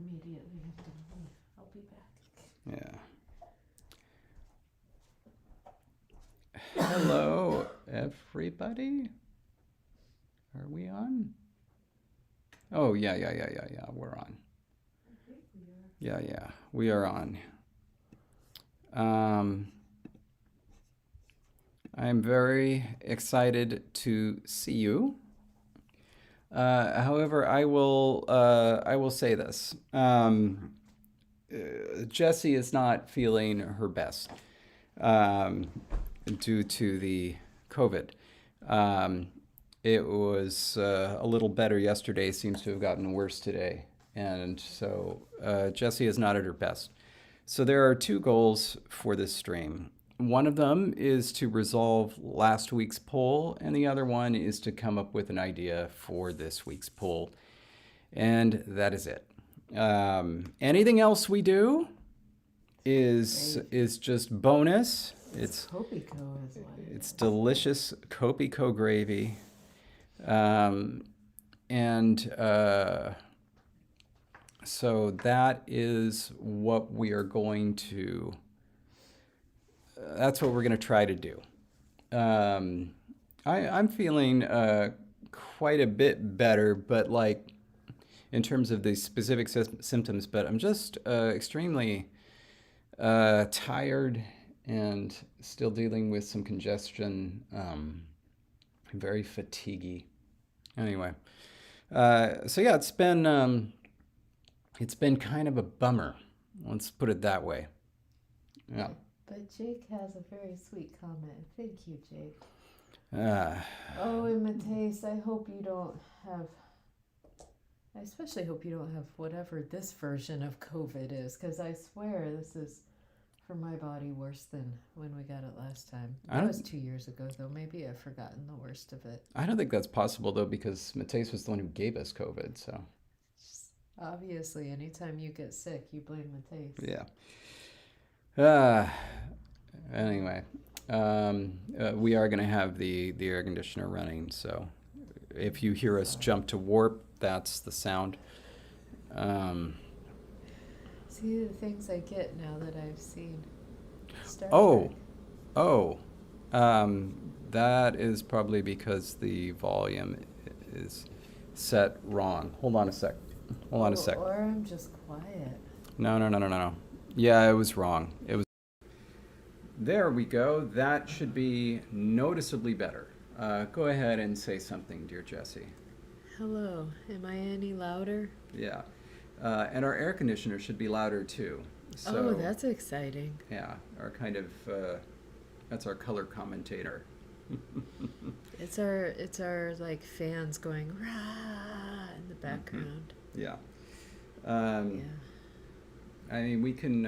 immediately have to leave. I'll be back. Yeah. Hello, everybody. Are we on? Oh, yeah. We're on. I think we are. Yeah. We are on. I'm very excited to see you. However, I will say this. Jessie is not feeling her best um, due to the COVID. Um, it was a little better yesterday, seems to have gotten worse today. And so Jessie is not at her best. So there are two goals for this stream. One of them is to resolve last week's poll, and the other one is to come up with an idea for this week's poll. And that is it. Anything else we do is just bonus. It's Kopiko is what it's delicious Kopiko gravy. So that is what we are going to, that's what we're going to try to do. I'm feeling quite a bit better, but like in terms of the specific symptoms, but I'm just extremely tired and still dealing with some congestion, very fatiguey. Anyway, so yeah, it's been kind of a bummer. Let's put it that way. Yeah. But Jake has a very sweet comment. Thank you, Jake. Oh, and Mateus, I hope you don't have. I especially hope you don't have whatever this version of COVID is, because I swear this is, for my body, worse than when we got it last time. That was 2 years ago, though. Maybe I've forgotten the worst of it. I don't think that's possible, though, because Mateus was the one who gave us COVID, so. Obviously, anytime you get sick, you blame Mateus. Yeah. Anyway, we are going to have the air conditioner running, so if you hear us jump to warp, that's the sound. See the things I get now that I've seen Star Trek. That is probably because the volume is set wrong. Hold on a sec. Or I'm just quiet. No. Yeah, it was wrong. There we go. That should be noticeably better. Go ahead and say something, dear Jessie. Hello. Am I any louder? Yeah. And our air conditioner should be louder too. So, that's exciting. Yeah, our kind of that's our color commentator. It's our like fans going rah in the background. Yeah. I mean, we can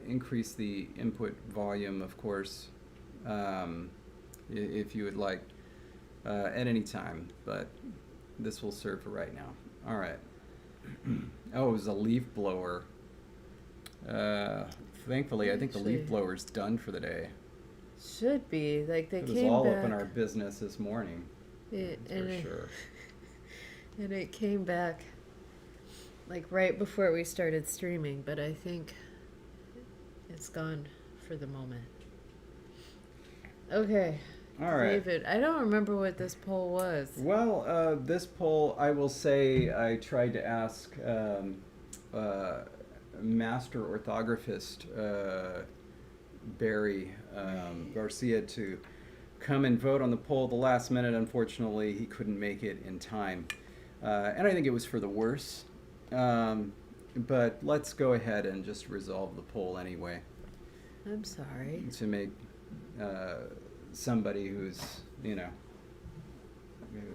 increase the input volume, of course, if you would like, at any time, but this will serve for right now. All right. Oh, it was a leaf blower. Thankfully, I think the leaf blower's done for the day. Should be. Like they came back. It was all up in our business this morning. For sure. And it came back like right before we started streaming, but I think it's gone for the moment. Okay. All right. David, I don't remember what this poll was. Well, this poll, I will say, I tried to ask master orthographist Barry Garcia to come and vote on the poll at the last minute. Unfortunately, he couldn't make it in time. And I think it was for the worse. But let's go ahead and just resolve the poll anyway. I'm sorry. To make somebody who's,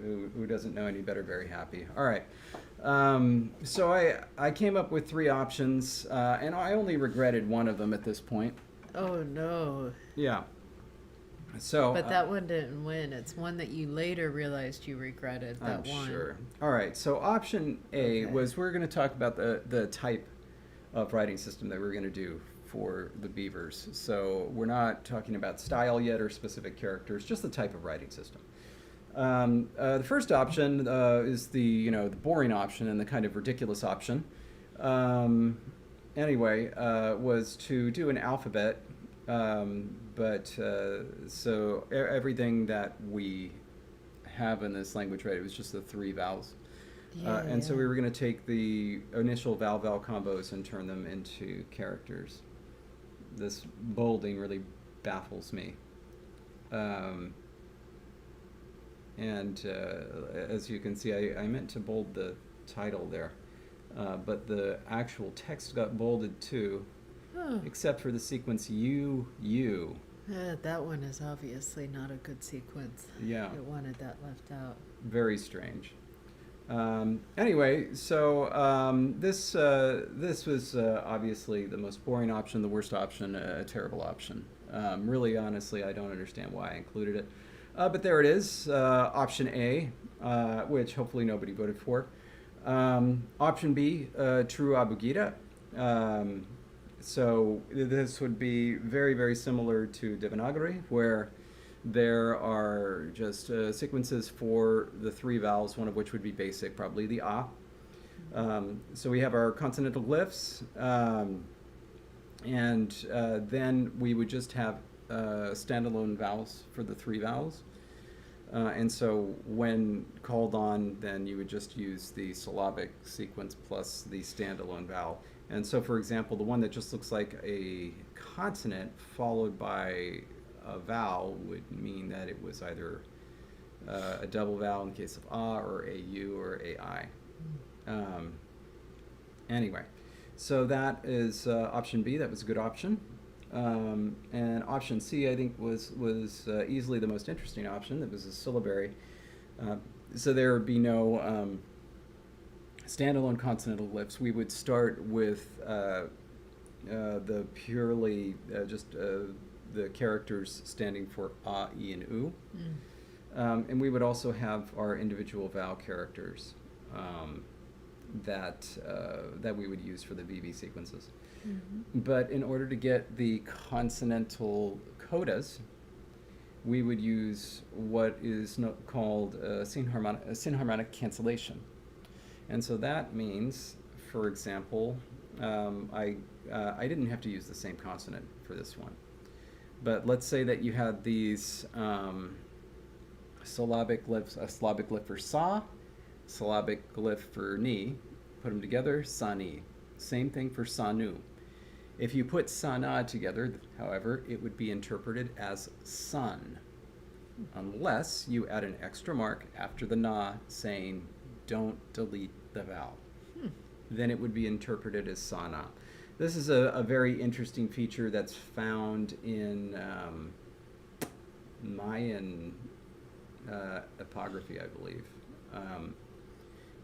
who doesn't know any better very happy. All right. So I came up with 3 options, and I only regretted one of them at this point. Oh, no. Yeah. So, but that one didn't win. It's one that you later realized you regretted. That I'm one. Sure. All right. So option A was we're going to talk about the type of writing system that we're going to do for the Beavers. So we're not talking about style yet or specific characters, just the type of writing system. The first option is the boring option and the kind of ridiculous option, Anyway, was to do an alphabet, but so everything that we have in this language, right? It was just the three vowels. And so we were going to take the initial vowel-vowel combos and turn them into characters. This bolding really baffles me. And as you can see, I meant to bold the title there. But the actual text got bolded too, except for the sequence you. That one is obviously not a good sequence. Yeah. It wanted that left out. Very strange. Anyway, so this was obviously the most boring option, the worst option, a terrible option. Really, honestly, I don't understand why I included it. But there it is, option A, which hopefully nobody voted for. Option B, true abugida. So this would be very, very similar to Devanagari, where there are just sequences for the three vowels, one of which would be basic, probably the A. So we have our consonantal glyphs, and then we would just have standalone vowels for the three vowels. And so when called on, then you would just use the syllabic sequence plus the standalone vowel. And so, for example, the one that just looks like a consonant followed by a vowel would mean that it was either a double vowel in the case of A, or a U, or a I. Anyway, so that is option B. That was a good option. And option C, I think, was easily the most interesting option. That was a syllabary. So there would be no standalone consonantal glyphs. We would start with the purely just the characters standing for A, E, and U. And we would also have our individual vowel characters that we would use for the VV sequences. But in order to get the consonantal codas, we would use what is called synharmonic cancellation. And so that means, for example, I didn't have to use the same consonant for this one. But let's say that you had these syllabic glyphs, a syllabic glyph for sa, syllabic glyph for ni, put them together, sa-ni. Same thing for sa-nu. If you put sa-na together, however, it would be interpreted as sun, unless you add an extra mark after the na saying, don't delete the vowel. Then it would be interpreted as sa-na. This is a very interesting feature that's found in Mayan epigraphy, I believe.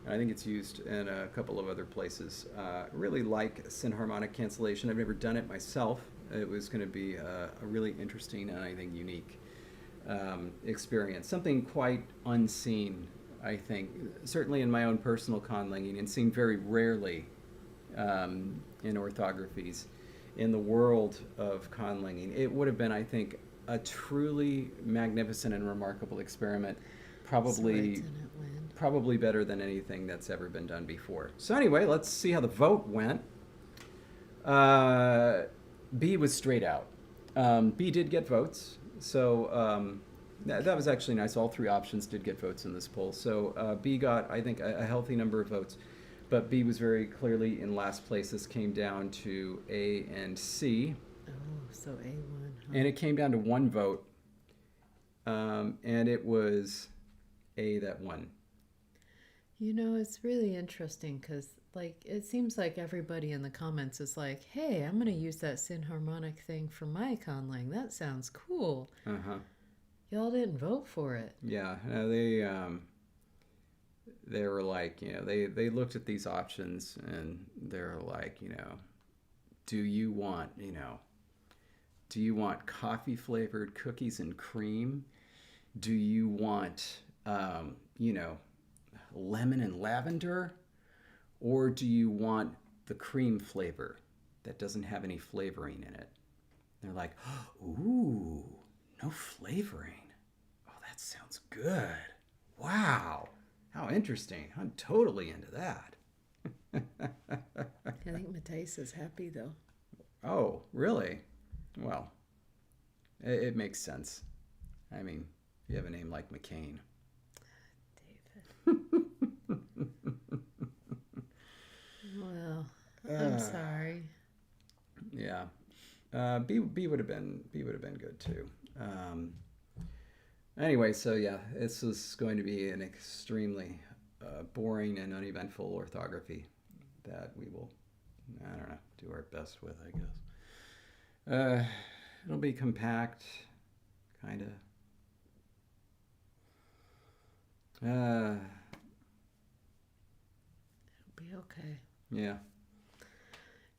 I think it's used in a couple of other places. Really like synharmonic cancellation. I've never done it myself. It was going to be a really interesting and I think unique experience. Something quite unseen, I think, certainly in my own personal conlanging, and seen very rarely in orthographies in the world of conlanging. It would have been, I think, a truly magnificent and remarkable experiment. Probably better than anything that's ever been done before. So anyway, let's see how the vote went. B was straight out. B did get votes. So that was actually nice. All three options did get votes in this poll. So B got, I think, a healthy number of votes. But B was very clearly in last place. This came down to A and C. Oh, so A won. Huh? And it came down to one vote. And it was A that won. You know, it's really interesting because, like, it seems like everybody in the comments is like, hey, I'm going to use that synharmonic thing for my conlang. That sounds cool. Y'all didn't vote for it. Yeah, they were like, you know, they looked at these options and they're like, you know, do you want coffee flavored cookies and cream? Do you want, lemon and lavender? Or do you want the cream flavor that doesn't have any flavoring in it? They're like, ooh, no flavoring. Oh, that sounds good. Wow, how interesting. I'm totally into that. Matthias is happy, though. Oh, really? Well, it makes sense. I mean, you have a name like McCain. David. Well, I'm sorry. Yeah. B would have been good too. Anyway, so yeah, this is going to be an extremely boring and uneventful orthography that we will, I don't know, do our best with, I guess. It'll be compact, kind of. It'll be okay. Yeah.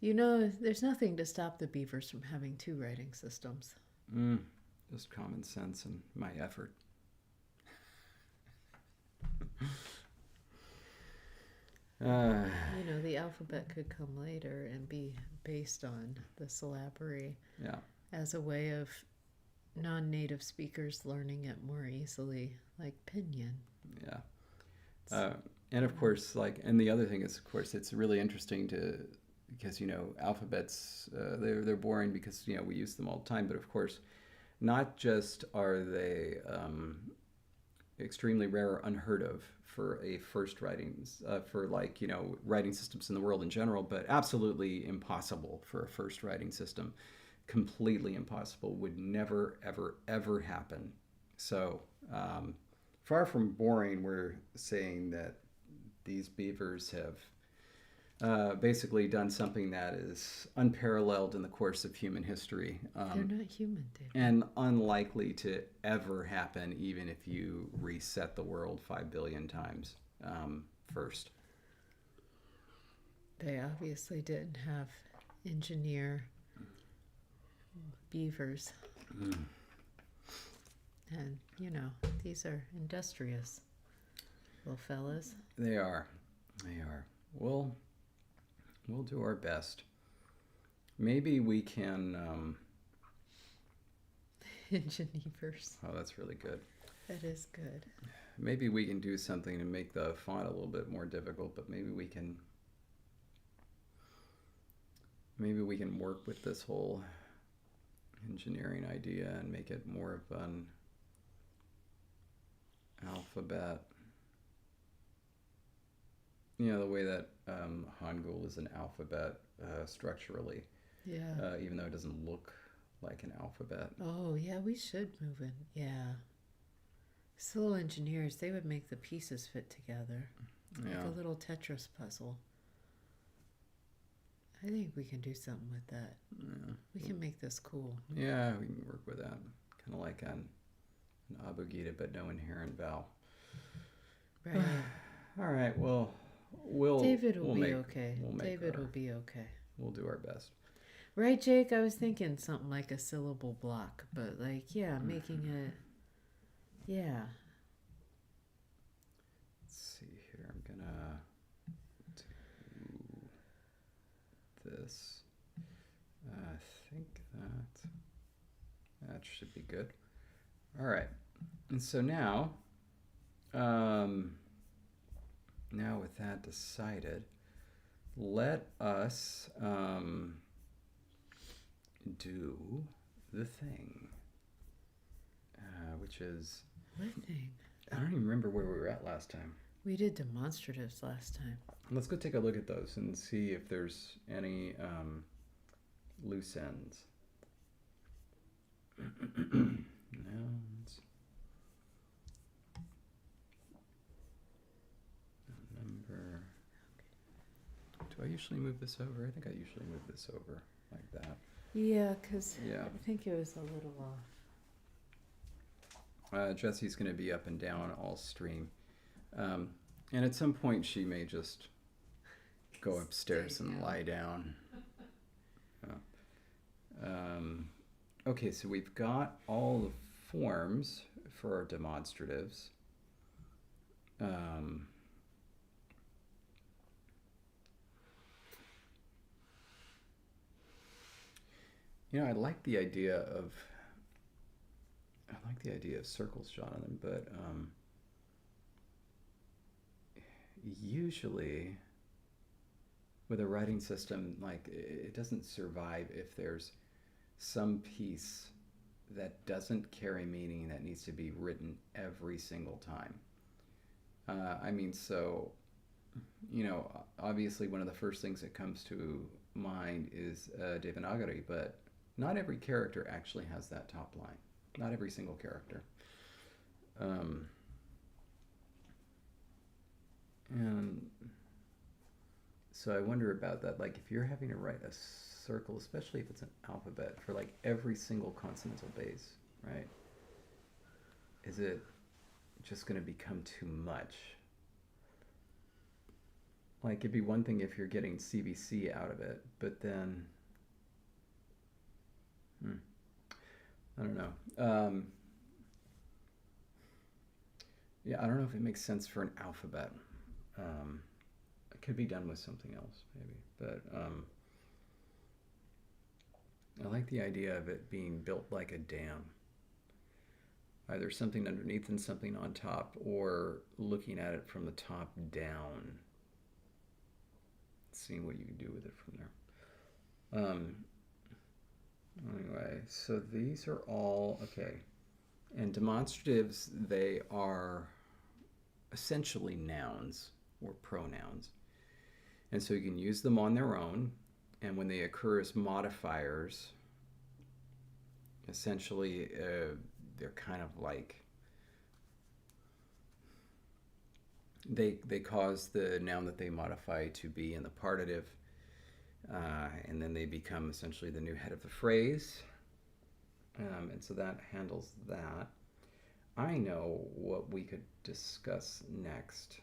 You know, there's nothing to stop the beavers from having 2 writing systems. Just common sense and my effort. You know, the alphabet could come later and be based on the syllabary as a way of non-native speakers learning it more easily, like pinyin. Yeah. And of course, and the other thing is, of course, it's really interesting because, alphabets, they're boring because, we use them all the time. But of course, not just are they extremely rare or unheard of for a first writing systems in the world in general, but absolutely impossible for a first writing system. Completely impossible, would never, ever, ever happen. So far from boring, we're saying that these beavers have basically done something that is unparalleled in the course of human history. They're not human, David. And unlikely to ever happen, even if you reset the world 5 billion times first. They obviously didn't have engineer beavers. And, these are industrious little fellas. They are. We'll do our best. Maybe we can... Engineers. Oh, that's really good. That is good. Maybe we can do something to make the font a little bit more difficult, but maybe we can work with this whole engineering idea and make it more of an alphabet. The way that Hangul is an alphabet structurally. Yeah. Even though it doesn't look like an alphabet. Oh, yeah, we should move in. Yeah. These little engineers, they would make the pieces fit together. Like a little Tetris puzzle. I think we can do something with that. Yeah. We can make this cool. Yeah, we can work with that. Kind of like an abugida, but no inherent vowel. Right. All right, well, David will be okay. David will be okay. We'll do our best. Right, Jake? I was thinking something like a syllable block, but making it, yeah. Let's see here. I'm gonna do this. I think that should be good. All right, and so now with that decided, let us do the thing, which is... What thing? I don't even remember where we were at last time. We did demonstratives last time. Let's go take a look at those and see if there's any loose ends. Nouns. Number. Do I usually move this over? I think I usually move this over like that. Yeah, because Yeah. I think it was a little off. Jesse's going to be up and down all stream. And at some point she may just go upstairs and lie down. Okay, so we've got all the forms for our demonstratives. I like the idea of circles drawn on them, but usually with a writing system, like it doesn't survive if there's some piece that doesn't carry meaning that needs to be written every single time. I mean, so, obviously one of the first things that comes to mind is Devanagari, but not every character actually has that top line. Not every single character. And so I wonder about that. Like, if you're having to write a circle, especially if it's an alphabet, for like every single consonantal base, right? Is it just going to become too much? Like, it'd be one thing if you're getting CVC out of it, but then, I don't know. Yeah, I don't know if it makes sense for an alphabet. It could be done with something else, maybe. But I like the idea of it being built like a dam. Either something underneath and something on top, or looking at it from the top down. Seeing what you can do with it from there. Anyway, so these are all, okay. And demonstratives, they are essentially nouns or pronouns. And so you can use them on their own. And when they occur as modifiers, essentially they're kind of like, they cause the noun that they modify to be in the partitive, and then they become essentially the new head of the phrase. And so that handles that. I know what we could discuss next.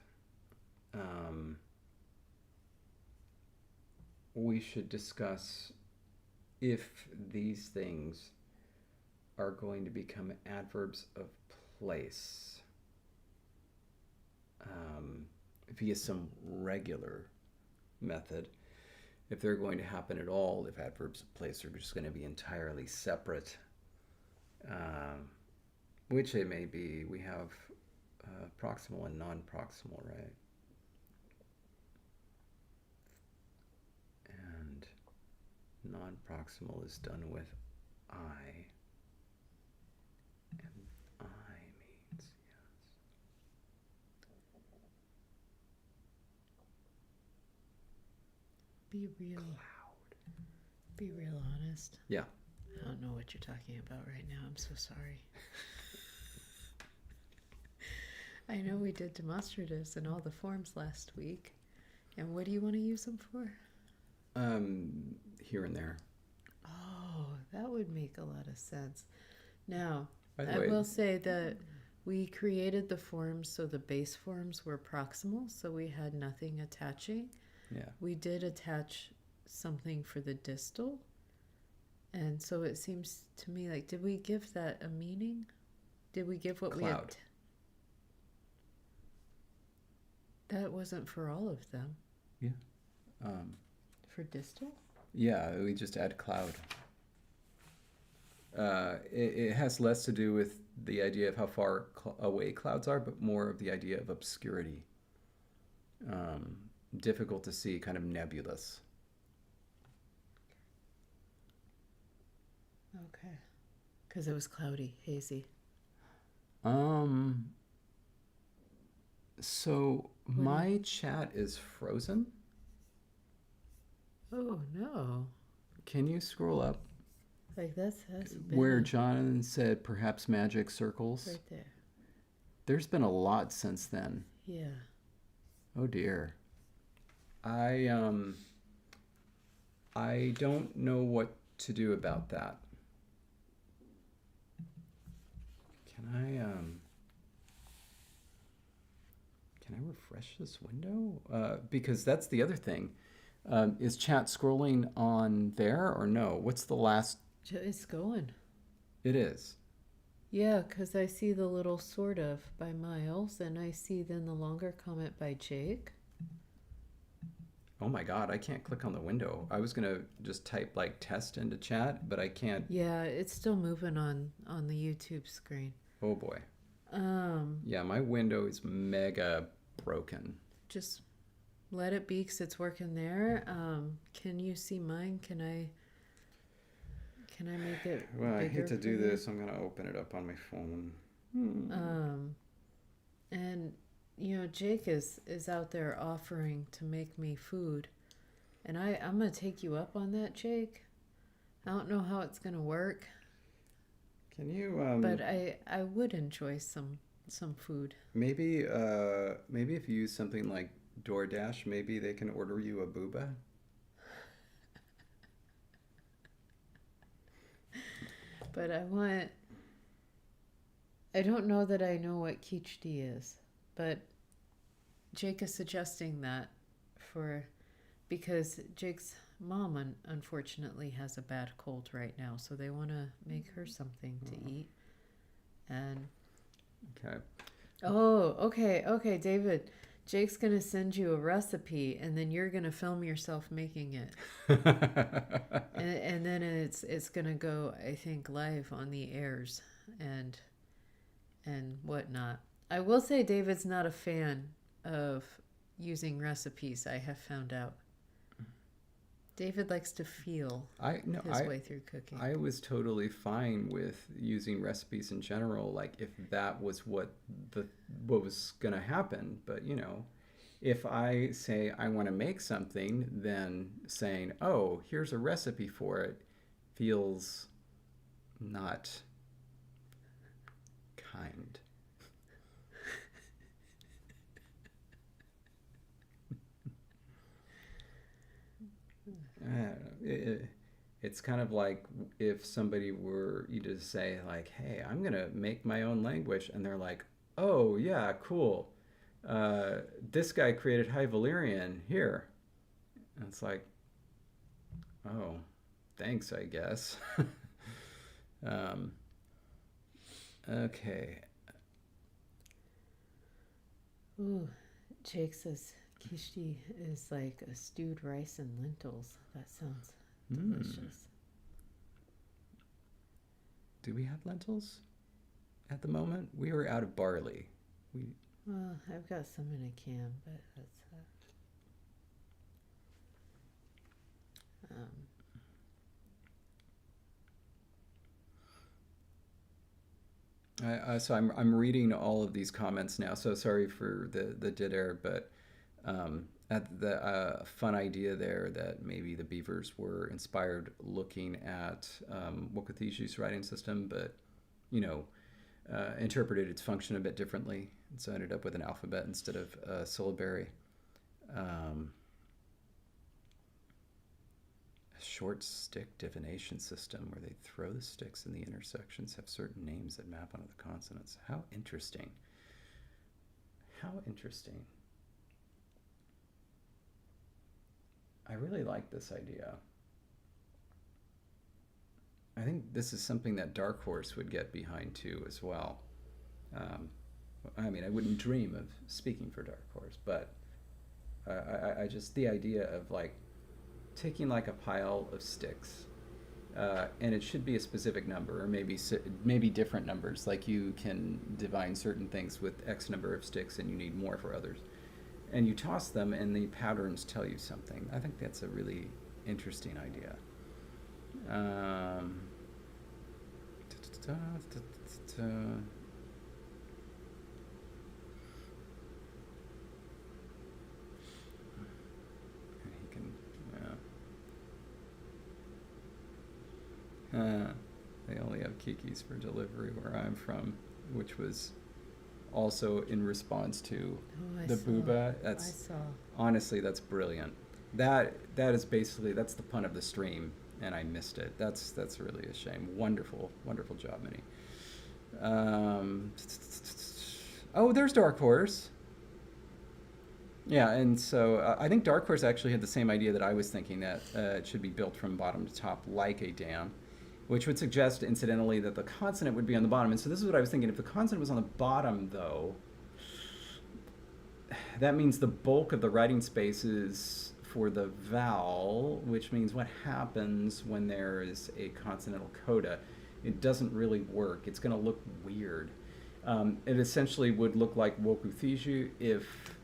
We should discuss if these things are going to become adverbs of place via some regular method. If they're going to happen at all, if adverbs of place are just going to be entirely separate, which they may be. We have proximal and non-proximal, right? And non-proximal is done with I. And I means yes. Be real. Cloud. Be real honest. Yeah. I don't know what you're talking about right now. I'm so sorry. I know we did demonstratives in all the forms last week. And what do you want to use them for? Here and there. Oh, that would make a lot of sense. Now, By the I way, will say that we created the forms so the base forms were proximal, so we had nothing attaching. yeah. We did attach something for the distal. And so it seems to me like, did we give that a meaning? Did we give what Cloud. we had? That wasn't for all of them. Yeah. For distal? Yeah, we just add cloud. It has less to do with the idea of how far away clouds are, but more of the idea of obscurity. Difficult to see, kind of nebulous. Okay. Because it was cloudy, hazy. So my chat is frozen. Oh, no. Can you scroll up Like that's where Jonathan said perhaps magic circles? right there. There's been a lot since then. Yeah. Oh dear. I don't know what to do about that. Can I refresh this window? Because that's the other thing. Is chat scrolling on there or no? What's the last? It's going. It is. Yeah, because I see the little sort of by Miles, and I see then the longer comment by Jake. Oh my God, I can't click on the window. I was gonna just type like test into chat, but I can't. Yeah, it's still moving on the YouTube screen. Oh boy. Yeah, my window is mega broken. Just let it be because it's working there. Can you see mine? Can I make it Well, I hate to for do you? this. I'm gonna open it up on my phone. And Jake is out there offering to make me food, and I'm gonna take you up on that, Jake. I don't know how it's gonna work, Can you but I would enjoy some food. maybe if you use something like DoorDash, maybe they can order you a booba? But I don't know that I know what quichdi is, but Jake is suggesting that because Jake's mom unfortunately has a bad cold right now, so they want to make her something to eat. And Okay. okay, David. Jake's gonna send you a recipe, and then you're gonna film yourself making it, and then it's gonna go, I think, live on the airs and whatnot. I will say David's not a fan of using recipes. I have found out. David likes to feel his way through cooking. I was totally fine with using recipes in general, like if that was what was going to happen. But if I say I want to make something, then saying, "Oh, here's a recipe for it," feels not kind. It's kind of like if somebody were you to say like, "Hey, I'm gonna make my own language," and they're like, "Oh yeah, cool. This guy created High Valyrian here." And it's like, "Oh, thanks, I guess." Okay. Ooh, Jake says quiche is like a stewed rice and lentils. That sounds delicious. Do we have lentils at the moment? We are out of barley. Well, I've got some in a can, but that's. So I'm reading all of these comments now. So sorry for the dead air, but at the fun idea there that maybe the Beavers were inspired looking at Wokothishi's writing system, but interpreted its function a bit differently, and so ended up with an alphabet instead of a syllabary. A short stick divination system where they throw the sticks and the intersections have certain names that map onto the consonants. How interesting. How interesting. I really like this idea. I think this is something that Dark Horse would get behind too as well. I mean, I wouldn't dream of speaking for Dark Horse, but I just, the idea of like taking like a pile of sticks, and it should be a specific number, or maybe different numbers. Like you can divine certain things with X number of sticks, and you need more for others. And you toss them, and the patterns tell you something. I think that's a really interesting idea. They only have Kiki's for delivery where I'm from, which was also in response to the booba. I saw. Honestly, that's brilliant. That is basically, that's the pun of the stream, and I missed it. That's really a shame. Wonderful job, Minnie. Oh, there's Dark Horse. Yeah, and so I think Dark Horse actually had the same idea that I was thinking, that it should be built from bottom to top like a dam, which would suggest, incidentally, that the consonant would be on the bottom. And so this is what I was thinking. If the consonant was on the bottom, though, that means the bulk of the writing space is for the vowel, which means what happens when there is a consonantal coda. It doesn't really work. It's going to look weird. It essentially would look like Wokuthishu if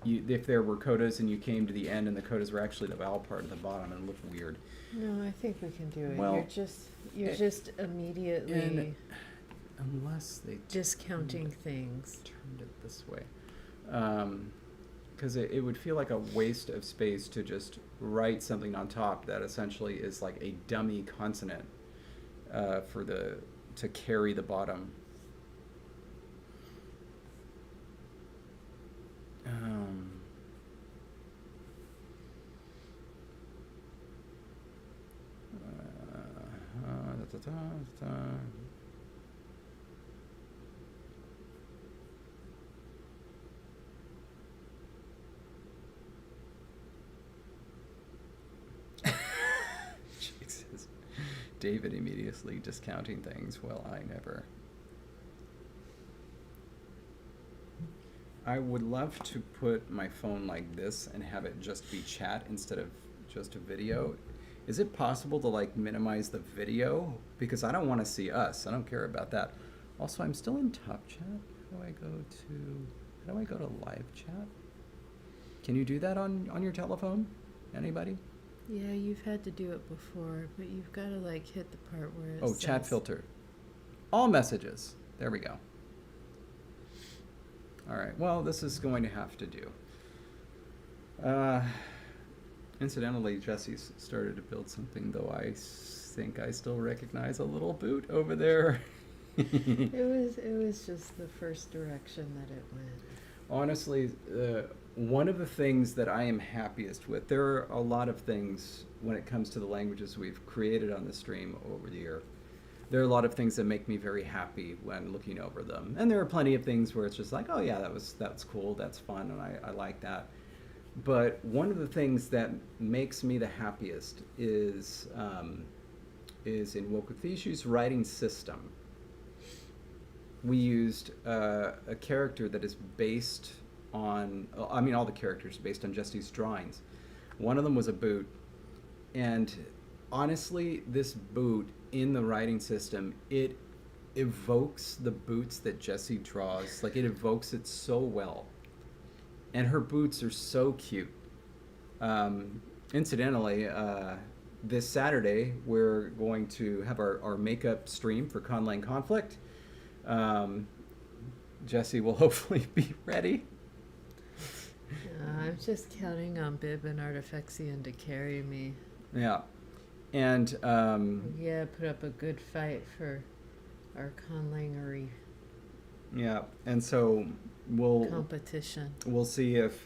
if there were codas and you came to the end and the codas were actually the vowel part at the bottom, and it looked weird. No, I think we can do it. Well, you're just immediately unless they discounting things. Turned it this way. Because it would feel like a waste of space to just write something on top that essentially is like a dummy consonant to carry the bottom. Jesus. David immediately discounting things. Well, I never. I would love to put my phone like this and have it just be chat instead of just a video. Is it possible to like minimize the video? Because I don't want to see us. I don't care about that. Also, I'm still in Top Chat. How do I go to live chat? Can you do that on your telephone? Anybody? Yeah, you've had to do it before, but you've got to like hit the part where it says... chat filter. All messages. There we go. All right. Well, this is going to have to do. Incidentally, Jesse's started to build something, though I think I still recognize a little boot over there. It was just the first direction that it went. Honestly, one of the things that I am happiest with, there are a lot of things when it comes to the languages we've created on the stream over the year. There are a lot of things that make me very happy when looking over them. And there are plenty of things where it's just like, oh yeah, that's cool, that's fun, and I like that. But one of the things that makes me the happiest is in Wokuthishu's writing system. We used a character that is based on, all the characters are based on Jesse's drawings. One of them was a boot. And honestly, this boot in the writing system, it evokes the boots that Jesse draws. Like, it evokes it so well. And her boots are so cute. Incidentally, this Saturday, we're going to have our makeup stream for Conlang Conflict. Jesse will hopefully be ready. I'm just counting on Bib and Artifexian to carry me. Yeah. And yeah, put up a good fight for our conlangery. Yeah, and so competition. We'll see if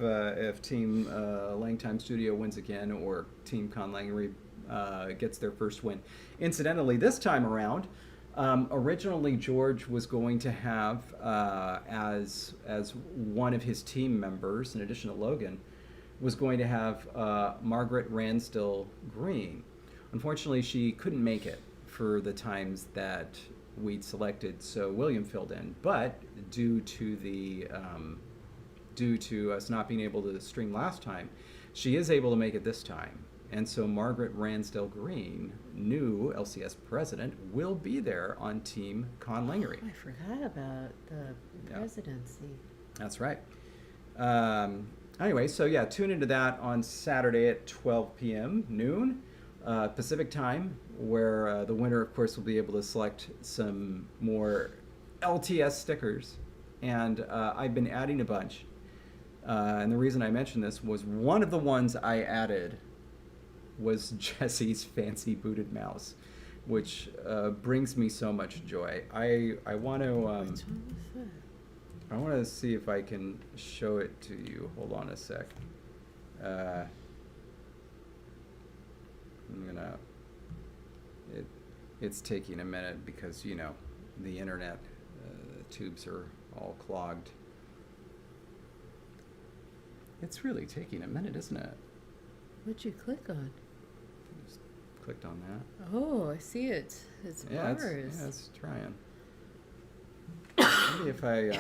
Team LangTime Studio wins again, or Team Conlangery gets their first win. Incidentally, this time around, originally George was going to have as one of his team members, in addition to Logan, was going to have Margaret Ransdell Green. Unfortunately, she couldn't make it for the times that we'd selected, so William filled in. But due to us not being able to stream last time, she is able to make it this time. And so Margaret Ransdell Green, new LCS president, will be there on Team Conlangery. Oh, I forgot about the presidency. That's right. Anyway, so yeah, tune into that on Saturday at 12 p.m. noon Pacific time, where the winner, of course, will be able to select some more LTS stickers. And I've been adding a bunch. And the reason I mentioned this was one of the ones I added was Jesse's fancy booted mouse, which brings me so much joy. I want to Which one was that? I want to see if I can show it to you. Hold on a sec. It's taking a minute because, you know, the internet tubes are all clogged. It's really taking a minute, isn't it? What'd you click on? Just clicked on that. Oh, I see it. It's bars. It's trying. Maybe if I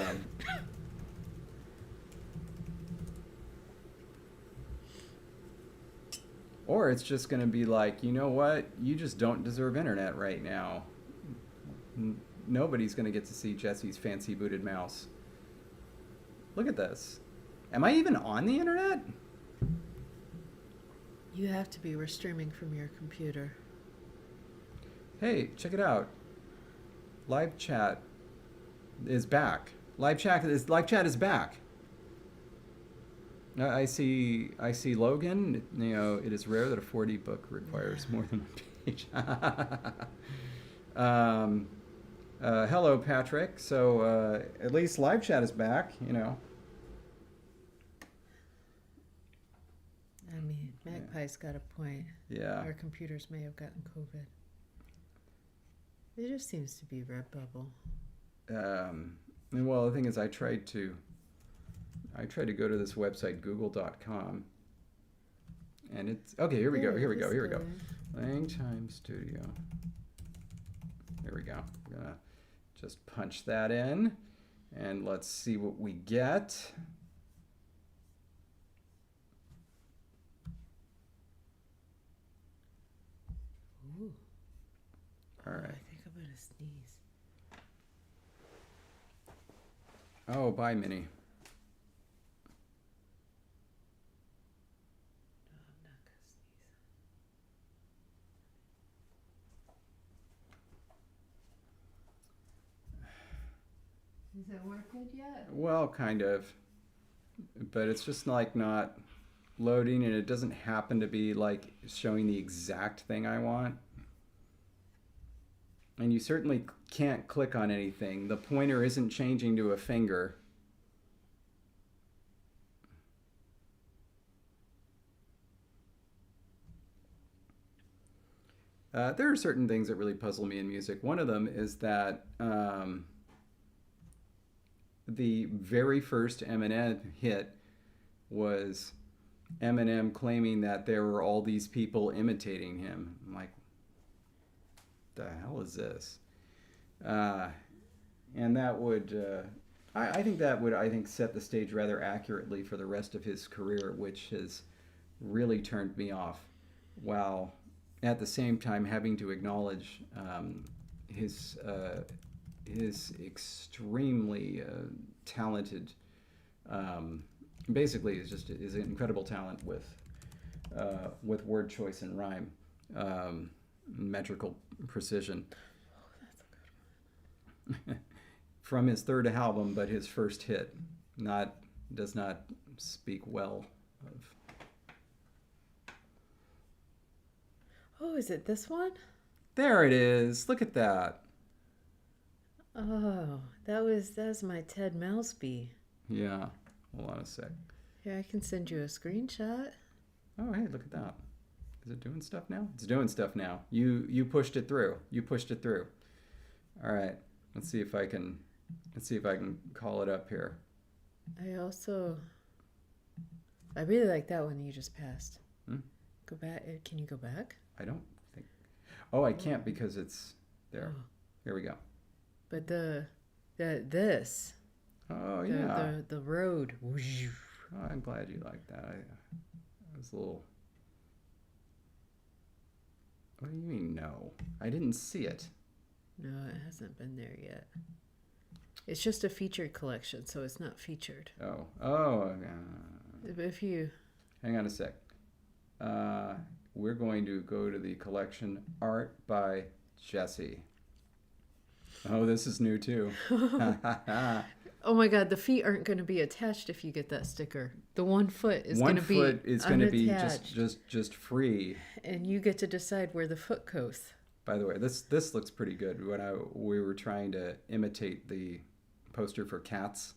or it's just going to be like, you know what? You just don't deserve internet right now. Nobody's going to get to see Jesse's fancy booted mouse. Look at this. Am I even on the internet? You have to be. We're streaming from your computer. Hey, check it out. Live chat is back. Live chat is back. I see Logan. You know, it is rare that a 4D book requires more than one page. Hello, Patrick. So at least live chat is back. You know. I mean, Magpie's got a point. Yeah. Our computers may have gotten COVID. It just seems to be Redbubble. And well, the thing is, I tried to go to this website, google.com, and it's okay. Here we go. LangTime Studio. Here we go. I'm gonna just punch that in, and let's see what we get. Ooh. All right. I think I'm gonna sneeze. Oh, bye, Minnie. No, I'm not gonna sneeze. Does it work good yet? Well, kind of, but it's just like not loading, and it doesn't happen to be like showing the exact thing I want. And you certainly can't click on anything. The pointer isn't changing to a finger. There are certain things that really puzzle me in music. One of them is that the very first Eminem hit was Eminem claiming that there were all these people imitating him. I'm like, the hell is this? And that would, I think that would, set the stage rather accurately for the rest of his career, which has really turned me off, while at the same time having to acknowledge his extremely talented, basically is just his incredible talent with word choice and rhyme. Metrical precision. Oh, that's a good one. From his third album, but his first hit does not speak well of. Oh, is it this one? There it is. Look at that. Oh, that was my Ted Mouseby. Yeah. Hold on a sec. Here, I can send you a screenshot. Oh, hey, look at that. Is it doing stuff now? It's doing stuff now. You pushed it through. You pushed it through. All right. Let's see if I can call it up here. I really like that one you just passed. Go back. Can you go back? I don't think. Oh, I can't because it's there. Oh. Here we go. But this. Oh yeah. The road. Oh, I'm glad you liked that. I was a little. What do you mean no? I didn't see it. No, it hasn't been there yet. It's just a featured collection, so it's not featured. Oh. If you... Hang on a sec. We're going to go to the collection Art by Jesse. Oh, this is new too. Oh my God, the feet aren't going to be attached if you get that sticker. The 1 foot is going to be unattached. 1 foot is going to be just free. And you get to decide where the foot goes. By the way, this looks pretty good. When we were trying to imitate the poster for Cats,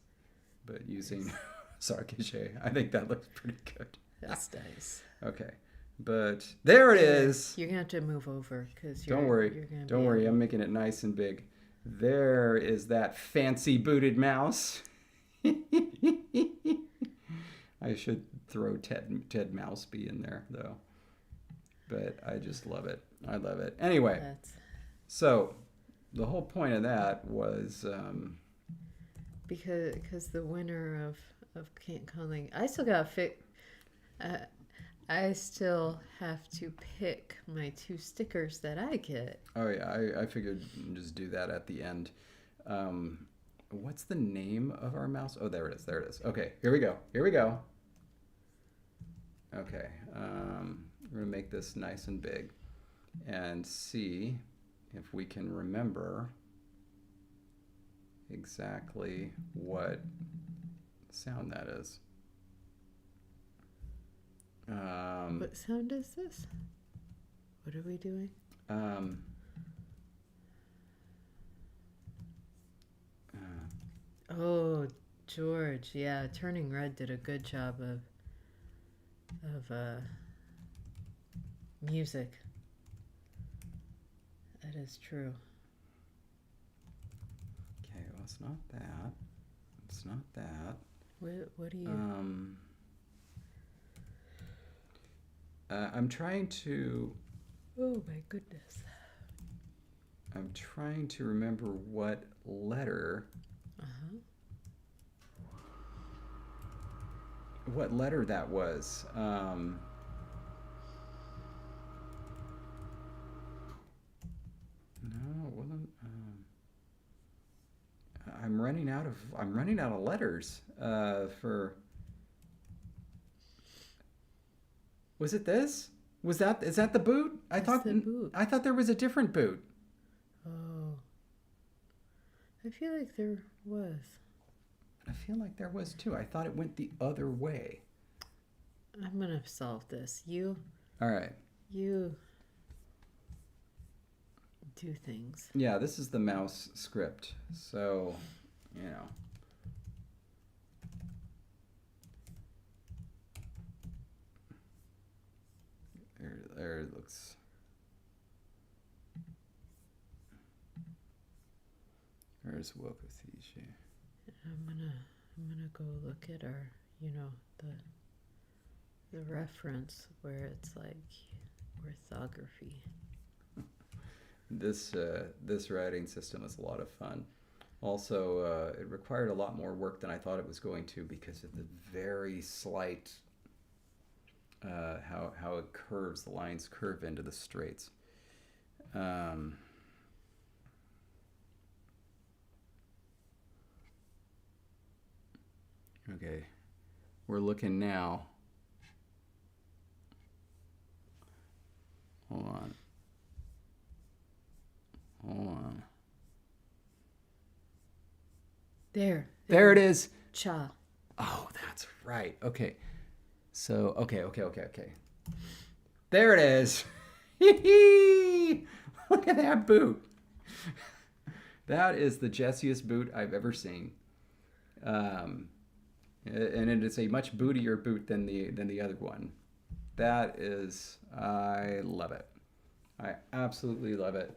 but using Sarkishe, I think that looks pretty good. That's nice. Okay, but there it is. You're gonna have to move over because don't worry. I'm making it nice and big. There is that fancy booted mouse. I should throw Ted Mouseby in there though, but I just love it. I love it. Anyway, so the whole point of that was because the winner of Can't Calling, I still got I still have to pick my 2 stickers that I get. Oh yeah, I figured just do that at the end. what's the name of our mouse? Oh, there it is. There it is. Okay, here we go. Here we go. Okay, we're gonna make this nice and big and see if we can remember exactly what sound that is. What sound is this? What are we doing? Oh, George, yeah, Turning Red did a good job of music. That is true. Okay, well, it's not that. It's not that. What do you... I'm trying to... Oh, my goodness. I'm trying to remember what letter... What letter that was. No, it wasn't. I'm running out of letters for. Was it this? Is that the boot? That's the boot. I thought there was a different boot. Oh. I feel like there was. I feel like there was too. I thought it went the other way. I'm gonna solve this. All right. You do things. Yeah, this is the mouse script. So, there it looks. There's Wokotheshe. I'm gonna go look at our, the reference where it's like orthography. This writing system is a lot of fun. Also, it required a lot more work than I thought it was going to because of the very slight how it curves. The lines curve into the straights. Okay, we're looking now. Hold on. There it is. Cha. Oh, that's right. Okay. So, okay. There it is. Look at that boot. That is the jessiest boot I've ever seen. And it is a much bootier boot than the other one. That is, I love it. I absolutely love it.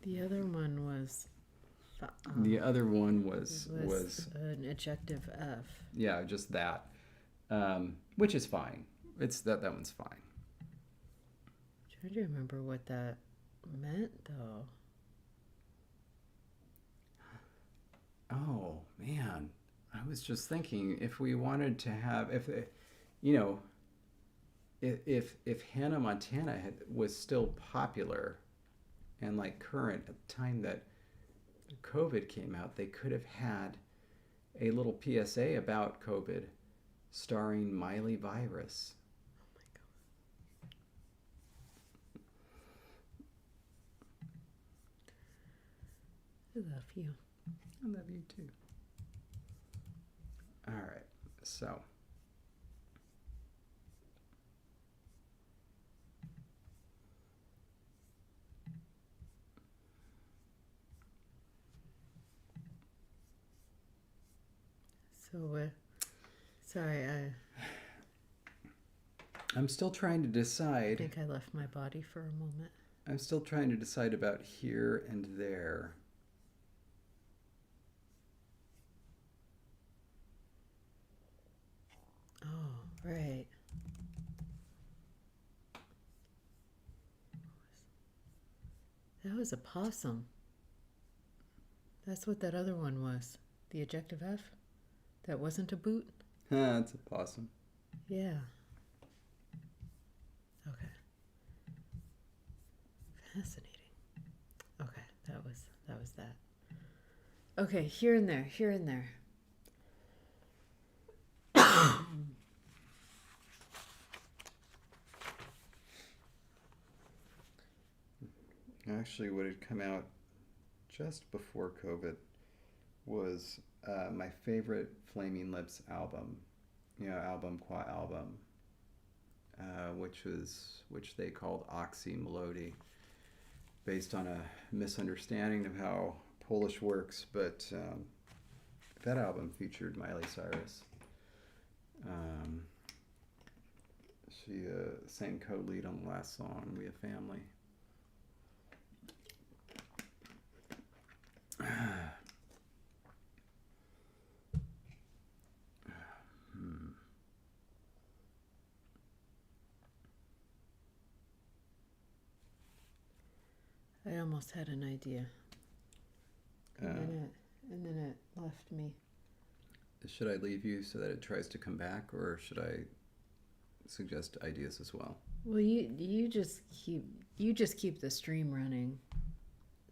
The other one was. The other one was an ejective F. Yeah, just that, which is fine. It's that one's fine. I'm trying to remember what that meant, though. Oh man, I was just thinking if we wanted to have if Hannah Montana was still popular and like current at the time that COVID came out, they could have had a little PSA about COVID starring Miley Virus. Oh my God. I love you. I love you too. All right, so. Sorry, I'm still trying to decide. I think I left my body for a moment. I'm still trying to decide about here and there. Oh, right. That was a possum. That's what that other one was. The ejective F? That wasn't a boot? It's a possum. Yeah. Okay. Fascinating. Okay, that was that. Okay, here and there, here and there. Actually, what had come out just before COVID was my favorite Flaming Lips album, album qua album, which they called Oxy Melody, based on a misunderstanding of how Polish works. But that album featured Miley Cyrus. She sang co-lead on the last song, "We a Family." I almost had an idea. And then it left me. Should I leave you so that it tries to come back, or should I suggest ideas as well? Well, you just keep the stream running,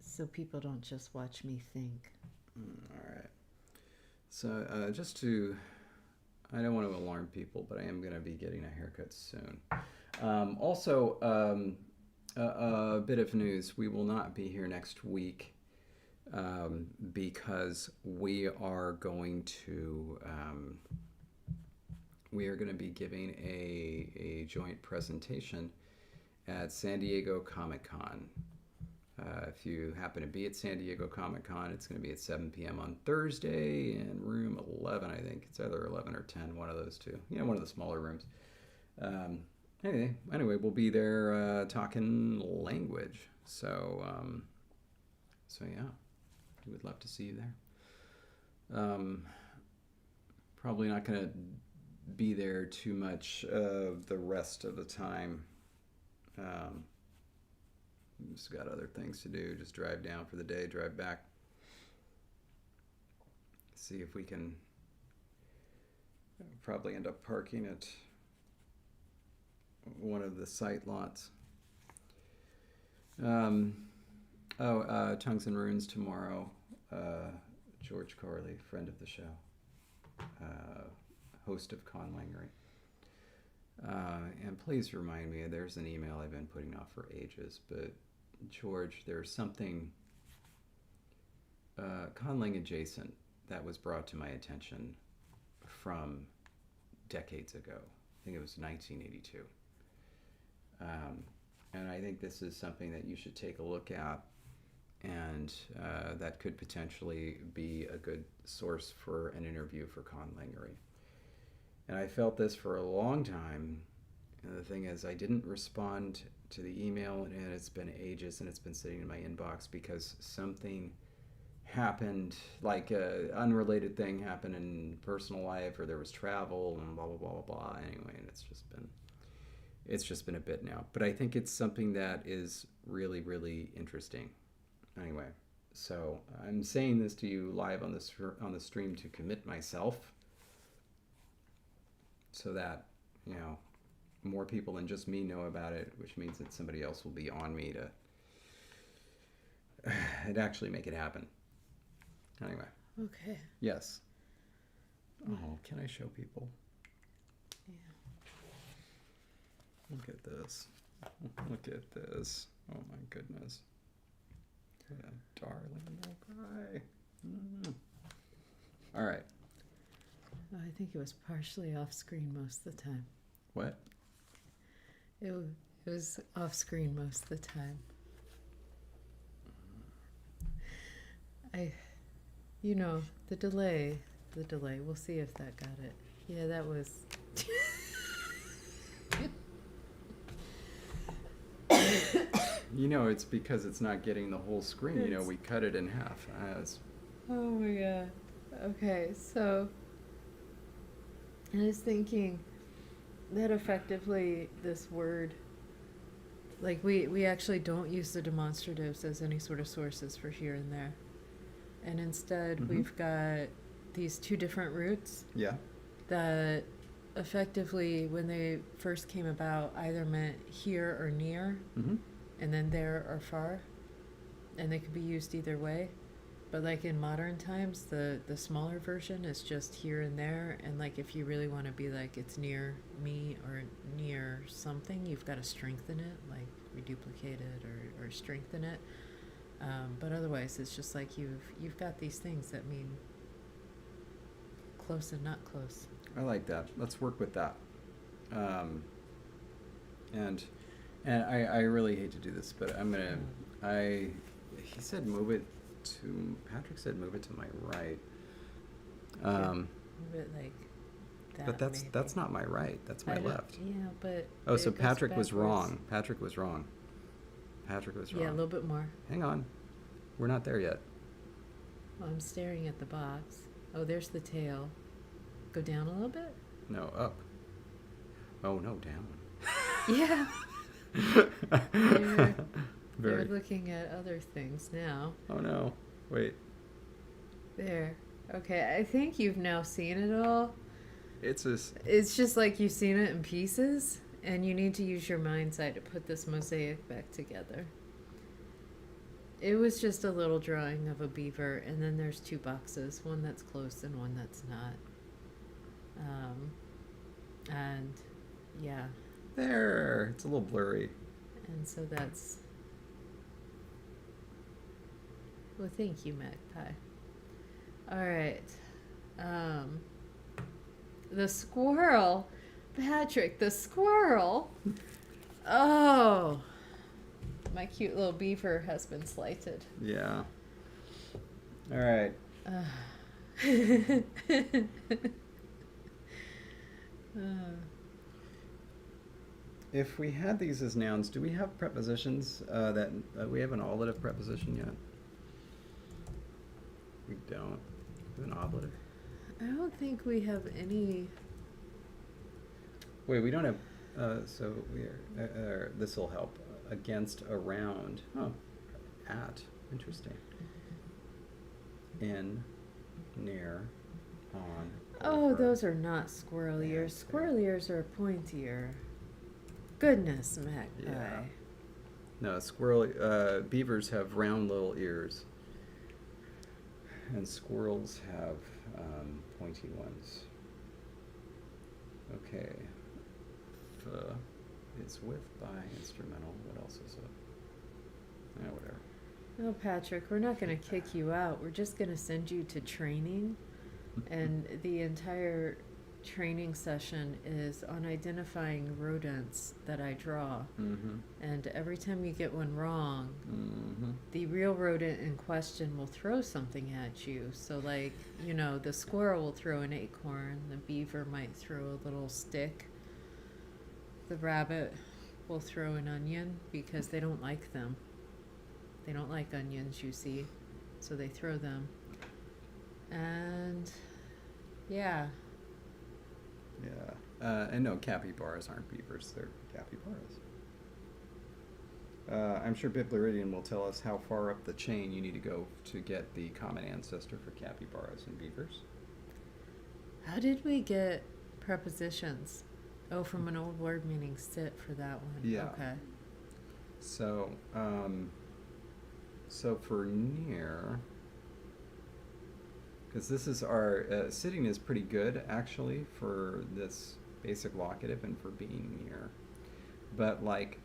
so people don't just watch me think. All right. So I don't want to alarm people, but I am going to be getting a haircut soon. Also, a bit of news: we will not be here next week. Because we are going to be giving a joint presentation at San Diego Comic-Con. If you happen to be at San Diego Comic-Con, it's going to be at 7 p.m. on Thursday in room 11, I think. It's either 11 or 10, one of those two. One of the smaller rooms. Anyway, we'll be there talking language. So yeah. We would love to see you there. Probably not going to be there too much the rest of the time. Just got other things to do. Just drive down for the day, drive back. See if we can probably end up parking at one of the site lots. Tongues and Runes tomorrow. George Corley, friend of the show, host of Conlangery. And please remind me, there's an email I've been putting off for ages, but George, there's something Conlang adjacent that was brought to my attention from decades ago. I think it was 1982. And I think this is something that you should take a look at, and that could potentially be a good source for an interview for Conlangery. And I felt this for a long time. And the thing is, I didn't respond to the email, and it's been ages, and it's been sitting in my inbox because something happened, like an unrelated thing happened in personal life, or there was travel, and blah, blah, blah, blah, blah. Anyway, and it's just been a bit now. But I think it's something that is really, really interesting. Anyway, so I'm saying this to you live on the stream to commit myself, so that more people than just me know about it, which means that somebody else will be on me to actually make it happen. Anyway. Okay. Yes. Oh, can I show people? Yeah. Look at this. Look at this. Oh my goodness. That darling little guy. All right. I think it was partially off screen most of the time. What? It was off screen most of the time. The delay. We'll see if that got it. Yeah, that was. It's because it's not getting the whole screen. We cut it in half. Oh my god. Okay, so I was thinking that effectively this word, like we actually don't use the demonstratives as any sort of sources for here and there. And instead we've got these two different roots. Yeah. That effectively, when they first came about, either meant here or near, and then there or far, and they could be used either way. But like in modern times, the smaller version is just here and there, and like if you really want to be like it's near me or near something, you've got to strengthen it, like reduplicate it or strengthen it. But otherwise, it's just like you've got these things that mean close and not close. I like that. Let's work with that. And I really hate to do this, but I'm gonna. He said move it to. Patrick said move it to my right. Move it like that. But that's maybe. not my right. That's my left. Yeah, but. Oh, so it goes Patrick was backwards. wrong. Patrick was wrong. Patrick was wrong. Yeah, a little bit more. Hang on. We're not there yet. Well, I'm staring at the box. Oh, there's the tail. Go down a little bit? No, up. Oh, no, down. Yeah. You're Very. looking at other things now. Oh, no. Wait. There. Okay, I think you've now seen it all. It's this. It's just like you've seen it in pieces, and you need to use your mind's eye to put this mosaic back together. It was just a little drawing of a beaver, and then there's two boxes, one that's close and one that's not. And yeah, There. It's a little blurry. and so that's. Well, thank you, Magpie. All right. The squirrel. Patrick, the squirrel. Oh. My cute little beaver has been slighted. Yeah. All right. If we had these as nouns, do we have prepositions that we have an ablative preposition yet? We don't. We have an ablative. I don't think we have any. Wait, we don't have. So we are. This will help. Against, around. Oh, at. Interesting. In, near, on. Oh, over. those are not squirrel Yeah, ears. okay. Squirrel ears are pointier. Goodness, Magpie. Yeah. No, beavers have round little ears. And squirrels have pointy ones. Okay. The is with, by, instrumental. What else is it? Whatever. No, Patrick, we're not going to kick you out. We're just going to send you to training. And the entire training session is on identifying rodents that I draw. Mm-hmm. And every time you get one wrong, Mm-hmm. the real rodent in question will throw something at you. So, like, you know, the squirrel will throw an acorn, the beaver might throw a little stick, the rabbit will throw an onion because they don't like them. They don't like onions, you see, so they throw them. And yeah. Yeah. And no, capybaras aren't beavers, they're capybaras. I'm sure Biblaridian will tell us how far up the chain you need to go to get the common ancestor for capybaras and beavers. How did we get prepositions? Oh, from an old word meaning sit for that one. Yeah. Okay. So, so for near, because this is our, sitting is pretty good actually for this basic locative and for being near. But like,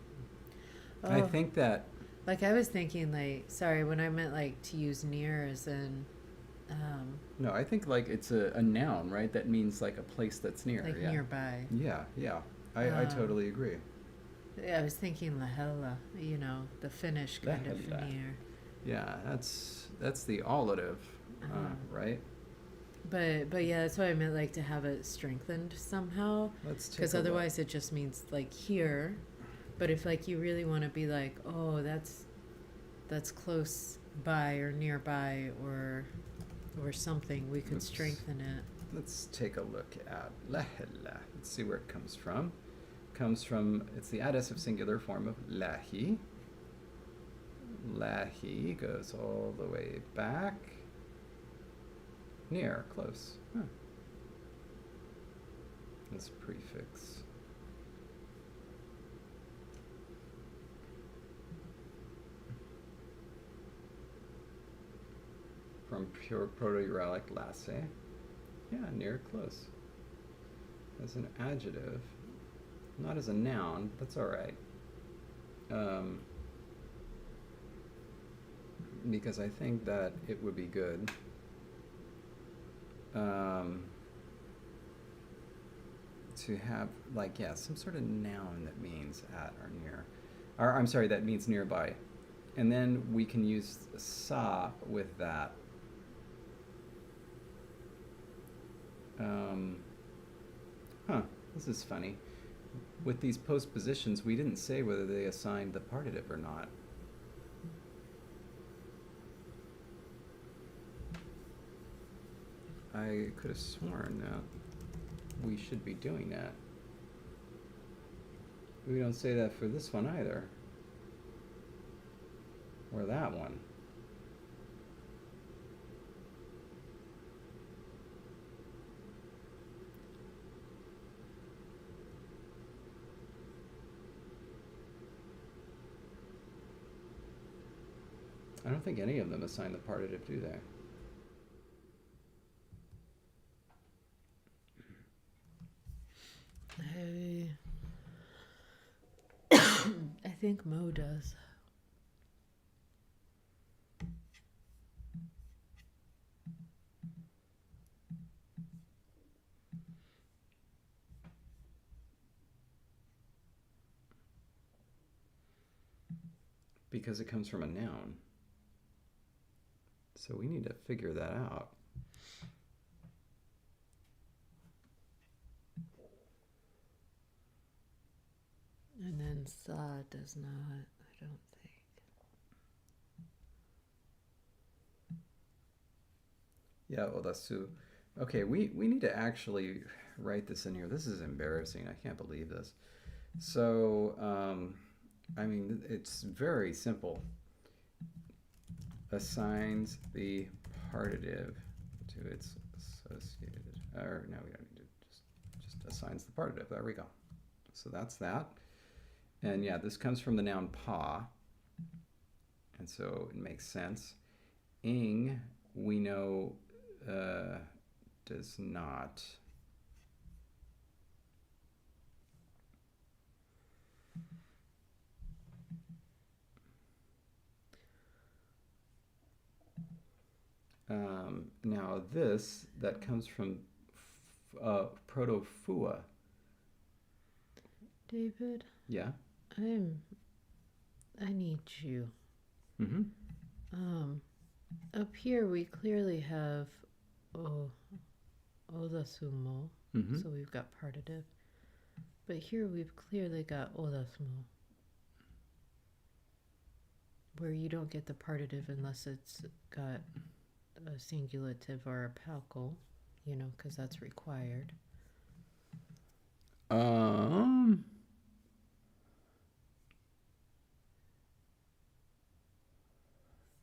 I think that... Like I was thinking like, sorry, when I meant like to use near as in... no, I think like it's a noun, right? That means like a place that's near. like yeah. nearby. Yeah, yeah. I totally agree. Yeah, I was thinking lahella, you know, the Finnish kind of Lähellä. near. Yeah, that's the allative, right? But yeah, that's why I meant like to have it strengthened somehow. Let's take Because a look. otherwise it just means like here. But if like you really want to be like, oh, that's close by or nearby or something, we could Let's- strengthen it. Let's take a look at lähellä. Let's see where it comes from. It's the adessive singular form of lähi. Lähi goes all the way back. Near, close. Huh. This prefix. from pure Proto-Uralic lasse. Yeah, near close. As an adjective, not as a noun. That's all right. Because I think that it would be good. To have, like, yeah, some sort of noun that means at or near. Or, I'm sorry, that means nearby. And then we can use sa with that. This is funny. With these postpositions, we didn't say whether they assigned the partitive or not. I could have sworn that we should be doing that. We don't say that for this one either. Or that one. I don't think any of them assign the partitive, do they? I think Mo does. Because it comes from a noun. So we need to figure that out. And then sa does not, I don't think. Yeah, odasu. Okay, we need to actually write this in here. This is embarrassing. I can't believe this. So, I mean, it's very simple. Assigns the partitive to its associated, or no, we don't need to, just assigns the partitive. There we go. So that's that. And yeah, this comes from the noun pa, and so it makes sense. Ing, we know, does not. Now this, that comes from proto-fua. David? Yeah? I need you. Mm-hmm. Up here we clearly have odasumo, Mm-hmm. so we've got partitive. But here we've clearly got odasumo, where you don't get the partitive unless it's got a singulative or a palcal, you know, because that's required.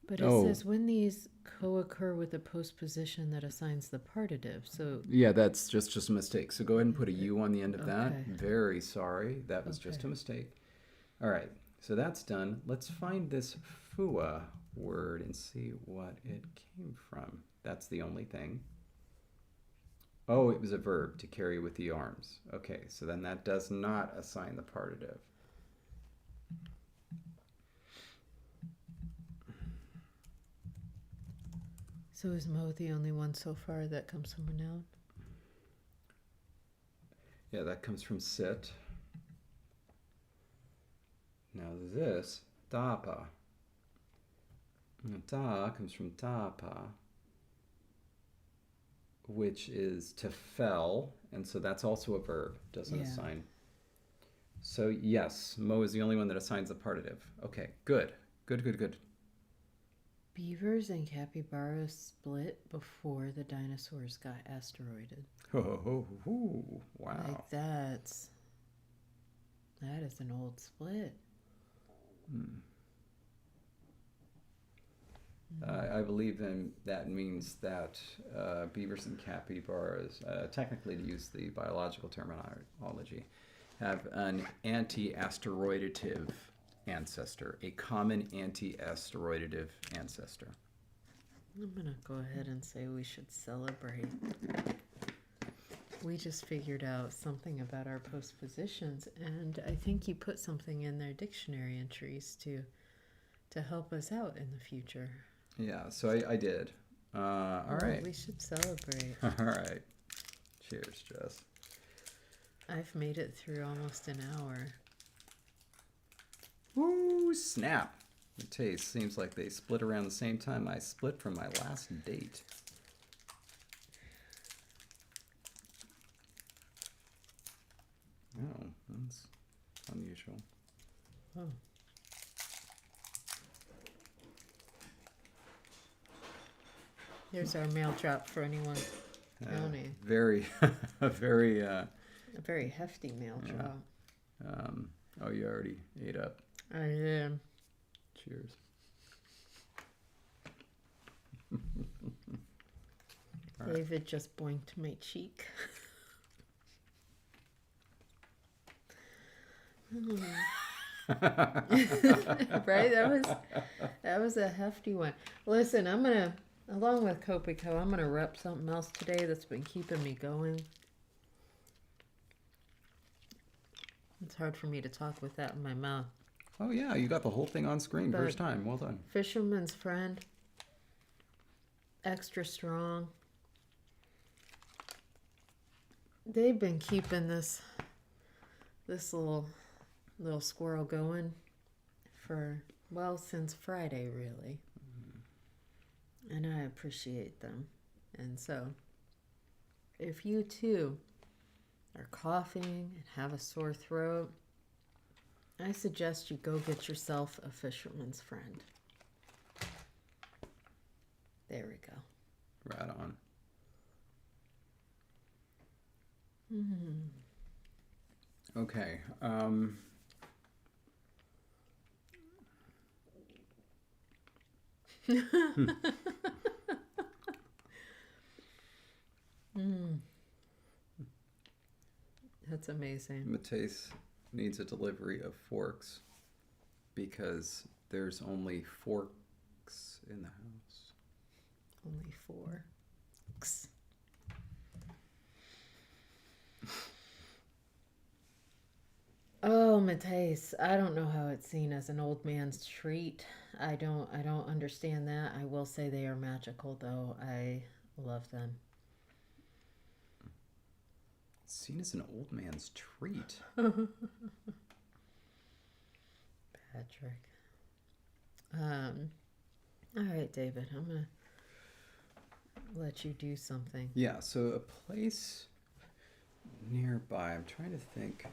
But it says when these co-occur with a postposition that assigns the partitive. So yeah, that's just a mistake. So go ahead and put a U on the end of that. Okay. Very sorry. That was just Okay. a mistake. All right. So that's done. Let's find this fua word and see what it came from. That's the only thing. Oh, it was a verb, to carry with the arms. Okay, so then that does not assign the partitive. So is Mo the only one so far that comes from a noun? Yeah, that comes from sit. Now this, tapa. Ta comes from tapa, which is to fell, and so that's also a verb, doesn't assign. So yes, Mo is the only one that assigns the partitive. Okay, good. Beavers and capybaras split before the dinosaurs got asteroided. Oh, wow. Like that is an old split. I believe that means that beavers and capybaras, technically to use the biological terminology, have an anti-asteroidative ancestor, a common anti-asteroidative ancestor. I'm gonna go ahead and say we should celebrate. We just figured out something about our postpositions, and I think you put something in their dictionary entries to help us out in the future. Yeah, so I did. All right. We should celebrate. All right. Cheers, Jess. I've made it through almost an hour. Woo, snap. The taste seems like they split around the same time I split from my last date. Oh, that's unusual. Oh. Here's our mail drop for anyone counting. Very, very. A very hefty mail drop. Oh, you already ate up. I did. Cheers. David just boinked my cheek. Right? That was a hefty one. Listen, I'm gonna, along with Copico, I'm gonna rep something else today that's been keeping me going. It's hard for me to talk with that in my mouth. Oh yeah, you got the whole thing on screen first time. Well done. Fisherman's Friend. Extra strong. They've been keeping this little squirrel going for, well, since Friday, really. And I appreciate them. And so, if you too are coughing and have a sore throat, I suggest you go get yourself a Fisherman's Friend. There we go. Right on. Okay. That's amazing. Matisse needs a delivery of forks because there's only forks in the house. Only 4. Oh, Matisse, I don't know how it's seen as an old man's treat. I don't understand that. I will say they are magical, though. I love them. It's seen as an old man's treat. Patrick. All right, David, I'm going to let you do something. Yeah, so a place nearby. I'm trying to think.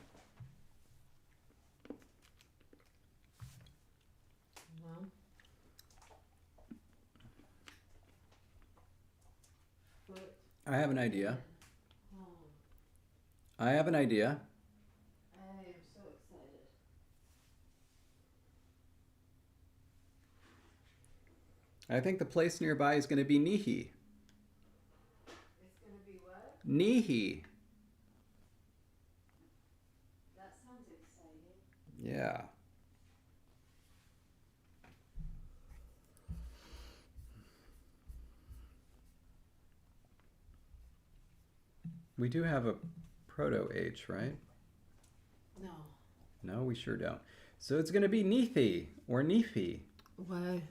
Well, I have an idea. oh, I have an idea. I am so excited. I think the place nearby is going to be Nihi. It's going to be what? Nihi. That sounds exciting. Yeah. We do have a proto H, right? No. No, we sure don't. So it's going to be Nithi or Nifi. Why?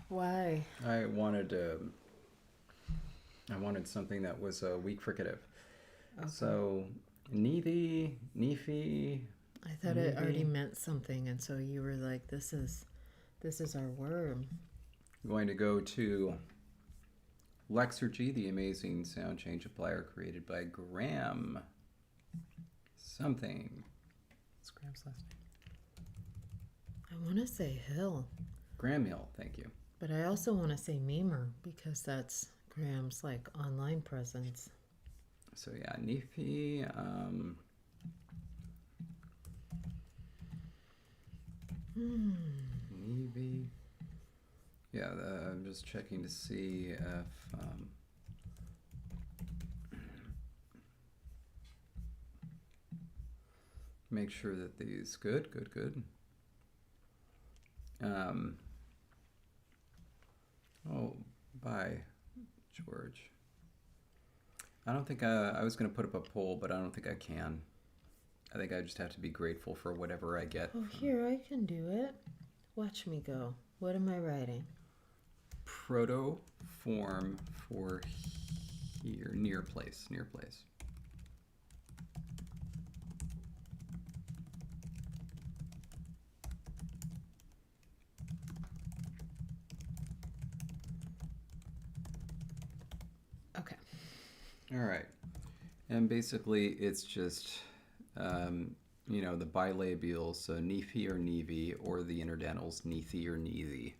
Why? I wanted something that was a weak fricative. Okay. So Nithi, Nifi. I thought it already meant something, and so you were like, "This is our worm." I'm going to go to Lexergy, the amazing sound change applier created by Graham something. What's Graham's last name? I want to say Hill, Graham Hill, thank you. but I also want to say Memer because that's Graham's like online presence. So yeah, Nifi. Nivi. Yeah, I'm just checking to see if make sure that these good. Oh, Bye, George. I don't think I was going to put up a poll, but I don't think I can. I think I just have to be grateful for whatever I get. Oh, here, I can do it. Watch me go. What am I writing? Proto form for here, near place. Okay. All right. And basically it's just, the bilabials, so Nephi or Nevi, or the interdentals, Nethi or Nethi.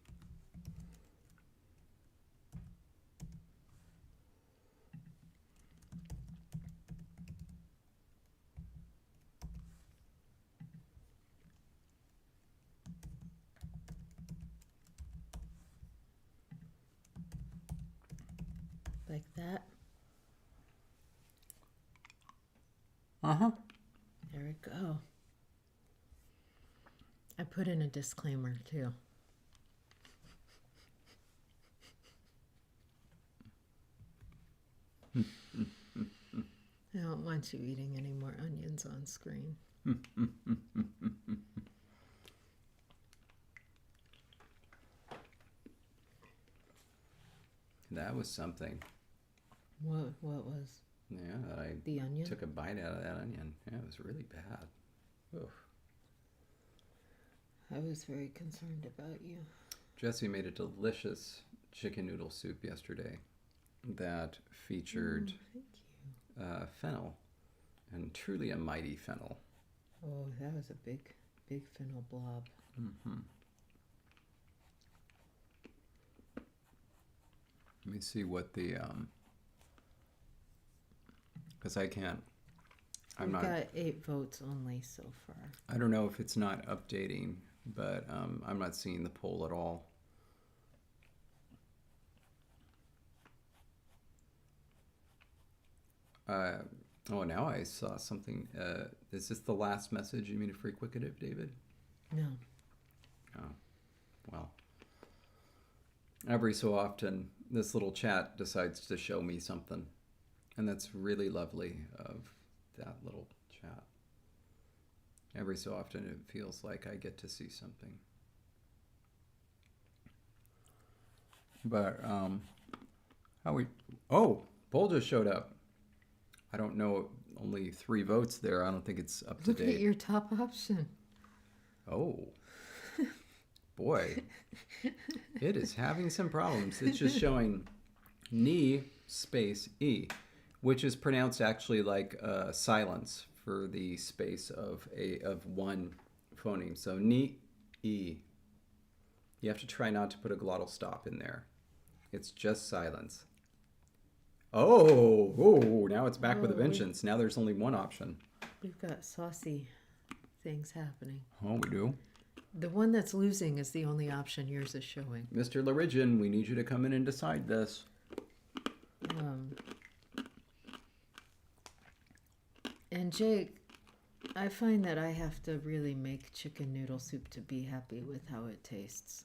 Like that. Uh-huh. There we go. I put in a disclaimer too. I don't want you eating any more onions on screen. That was something. What was? Yeah, The onion? took a bite out of that onion. Yeah, it was really bad. Oof. I was very concerned about you. Jesse made a delicious chicken noodle soup yesterday that featured Thank you. fennel, and truly a mighty fennel. Oh, that was a big fennel blob. Mm-hmm. Let me see what the because I can't. We've got 8 votes only so far. I don't know if it's not updating, but I'm not seeing the poll at all. Now I saw something. Is this the last message you mean a frequentive, David? No. Oh, well. Every so often, this little chat decides to show me something. And that's really lovely of that little chat. Every so often, it feels like I get to see something. But, poll just showed up. I don't know, only 3 votes there. I don't think it's up to Look date. at your top option. Oh, boy. It is having some problems. It's just showing ni space e, which is pronounced actually like silence for the space of one phoneme. So ni e. You have to try not to put a glottal stop in there. It's just silence. Oh, now it's back with a vengeance. Now there's only one option. We've got saucy things happening. Oh, we do? The one that's losing is the only option yours is showing. Mr. Larigian, we need you to come in and decide this. And Jake, I find that I have to really make chicken noodle soup to be happy with how it tastes.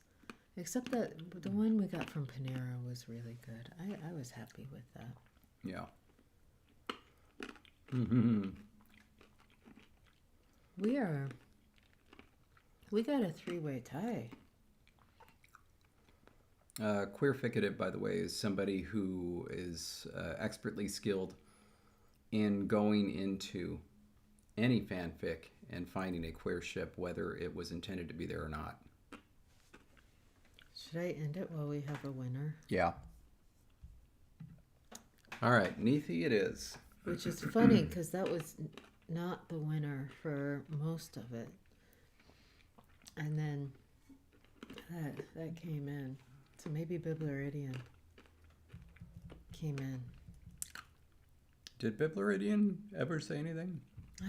Except that the one we got from Panera was really good. I was happy with that. Yeah. Mm-hmm. We got a 3-way tie. Queerficative, by the way, is somebody who is expertly skilled in going into any fanfic and finding a queer ship, whether it was intended to be there or not. Should I end it while we have a winner? Yeah. All right, Nethi it is. Which is funny because that was not the winner for most of it. And then that came in. So maybe Biblaridian came in. Did Biblaridian ever say anything?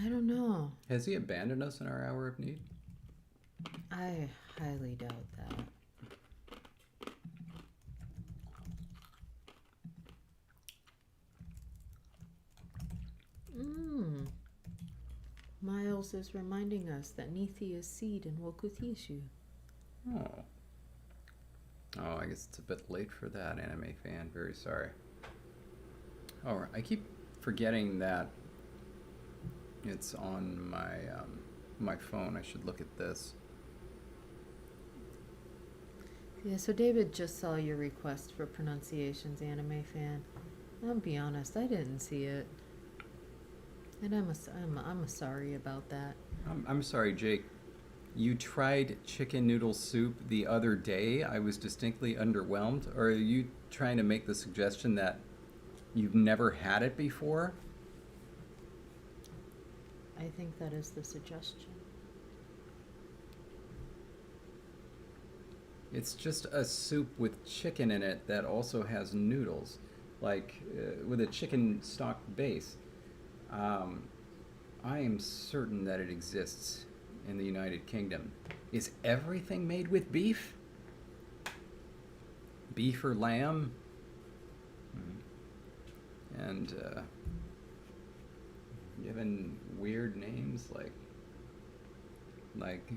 I don't know. Has he abandoned us in our hour of need? I highly doubt that. Miles is reminding us that Nethi is seed in Wokuthishu. Oh. Oh, I guess it's a bit late for that, anime fan. Very sorry. Oh, I keep forgetting that it's on my phone. I should look at this. Yeah, so David just saw your request for pronunciations, anime fan. I'll be honest, I didn't see it. And I'm sorry about that. I'm sorry, Jake. You tried chicken noodle soup the other day. I was distinctly underwhelmed. Or are you trying to make the suggestion that you've never had it before? I think that is the suggestion. It's just a soup with chicken in it that also has noodles, like with a chicken stock base. I am certain that it exists in the United Kingdom. Is everything made with beef? Beef or lamb? And given weird names like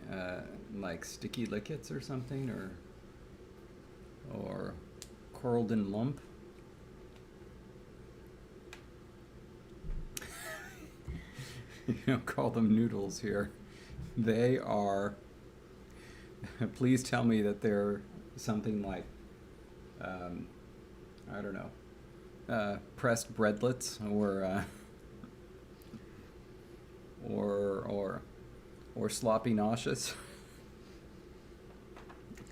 Sticky Lickets or something, or Coralden Lump. You don't call them noodles here. They are. Please tell me that they're something like, I don't know, pressed breadlets or sloppy nauseous.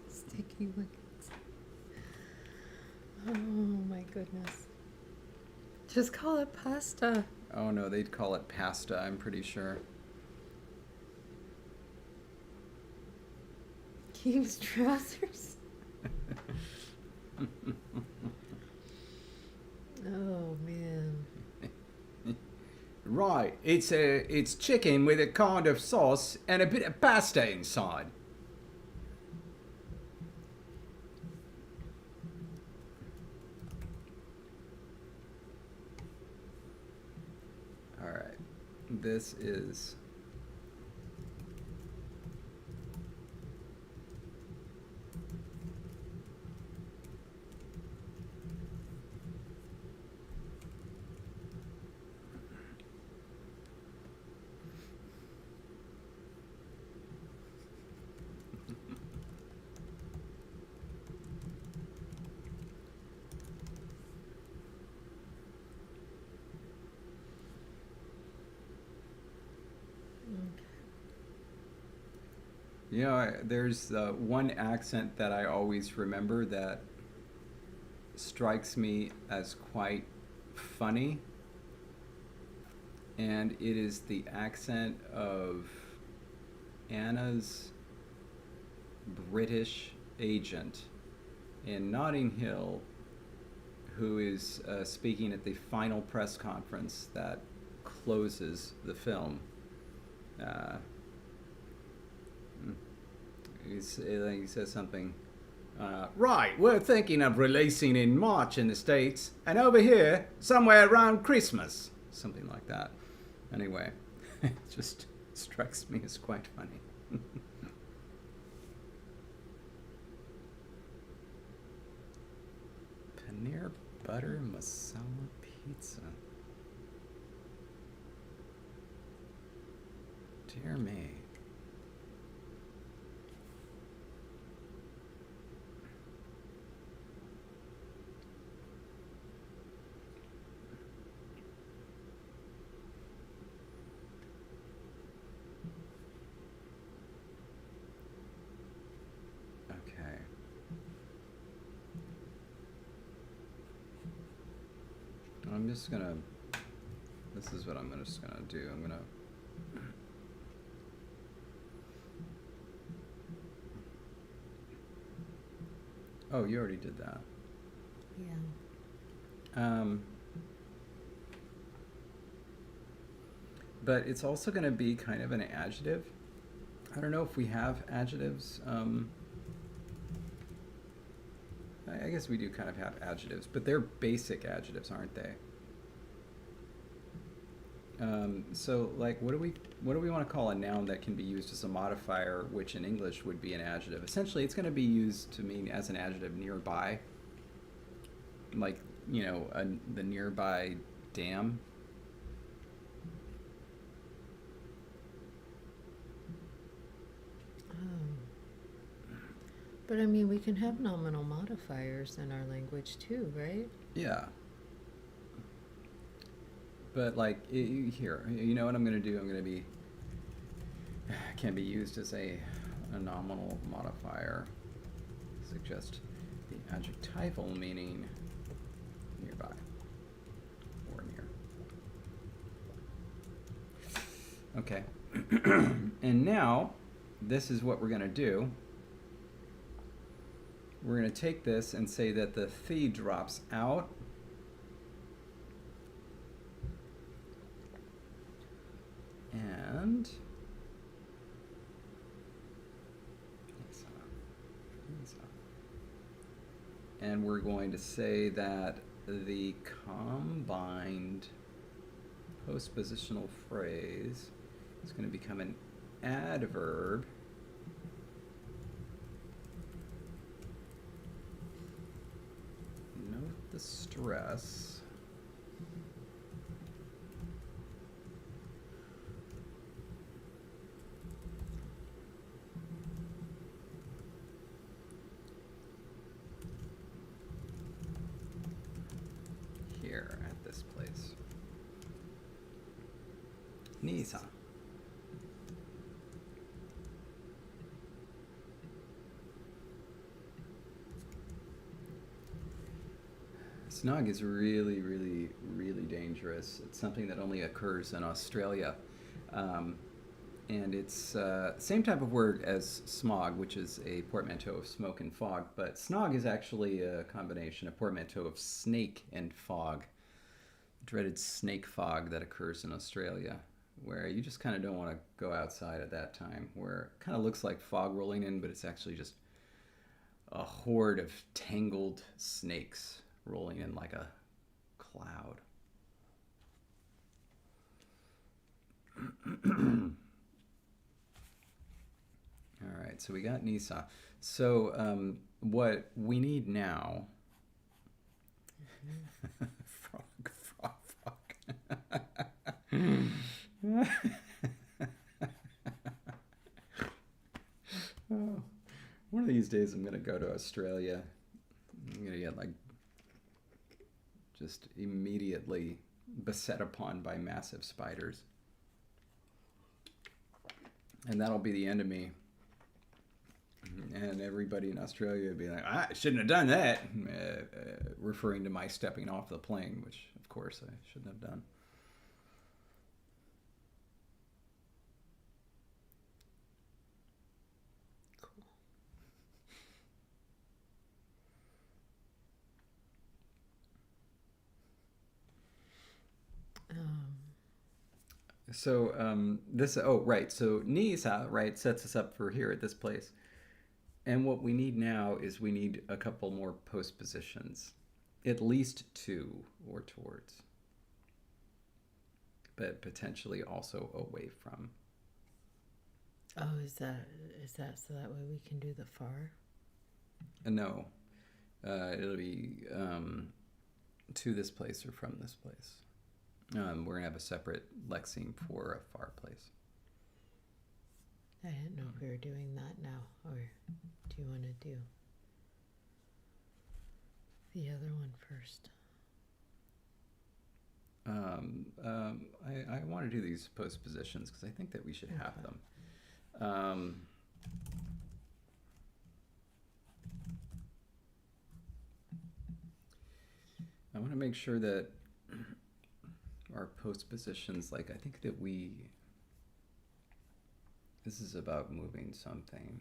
Sticky wickets. Oh my goodness. Just call it pasta. Oh no, they'd call it pasta, I'm pretty sure. King's trousers. Oh man. Right, it's chicken with a kind of sauce and a bit of pasta inside. All right, this is. You know, there's one accent that I always remember that strikes me as quite funny, and it is the accent of Anna's British agent in Notting Hill, who is speaking at the final press conference that closes the film. He says something. Right, we're thinking of releasing in March in the States, and over here, somewhere around Christmas. Something like that. Anyway, it just strikes me as quite funny. Paneer butter masala pizza. Dear me. I'm just gonna, this is what I'm just gonna do. I'm gonna, oh, you already did that. Yeah. But it's also gonna be kind of an adjective. I don't know if we have adjectives. I guess we do kind of have adjectives, but they're basic adjectives, aren't they? So, like, what do we want to call a noun that can be used as a modifier, which in English would be an adjective? Essentially, it's going to be used to mean as an adjective nearby, like the nearby dam. But I mean, we can have nominal modifiers in our language too, right? Yeah. But like here, you know what I'm going to do? I'm going to be can be used as a nominal modifier. Suggest the adjectival meaning nearby or near. Okay. And now this is what we're going to do. We're going to take this and say that the "the" drops out. And we're going to say that the combined postpositional phrase is going to become an adverb. Note the stress. Here at this place. Nisa. Snog is really, really, really dangerous. It's something that only occurs in Australia. And it's same type of word as smog, which is a portmanteau of smoke and fog. But snog is actually a combination, a portmanteau of snake and fog. Dreaded snake fog that occurs in Australia, where you just kind of don't want to go outside at that time, where it kind of looks like fog rolling in, but it's actually just a horde of tangled snakes rolling in like a cloud. All right, so we got Nisa. So what we need now... frog. Oh, one of these days I'm going to go to Australia. I'm going to get like just immediately beset upon by massive spiders. And that'll be the end of me. And everybody in Australia would be like, I shouldn't have done that, referring to my stepping off the plane, which, of course, I shouldn't have done. Cool. So this, oh, right. So Nisa, right, sets us up for here at this place. And what we need now is we need a couple more postpositions, at least two or towards, but potentially also away from. Oh, is that so that way we can do the far? No, it'll be to this place or from this place. We're going to have a separate lexeme for a far place. I didn't know if we were doing that now, or do you want to do the other one first? I want to do these postpositions because I think that we should have them. I want to make sure that our postpositions, like I think that this is about moving something.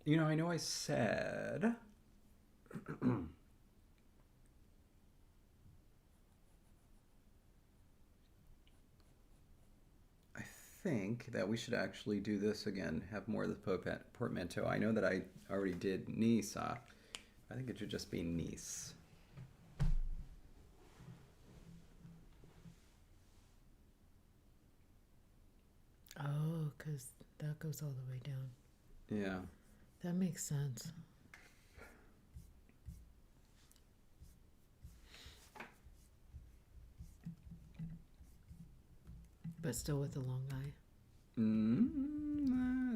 You know, I know I said I think that we should actually do this again, have more of the portmanteau. I know that I already did niece. I think it should just be niece. Oh, because that goes all the way down. Yeah. That makes sense. But still with the long I.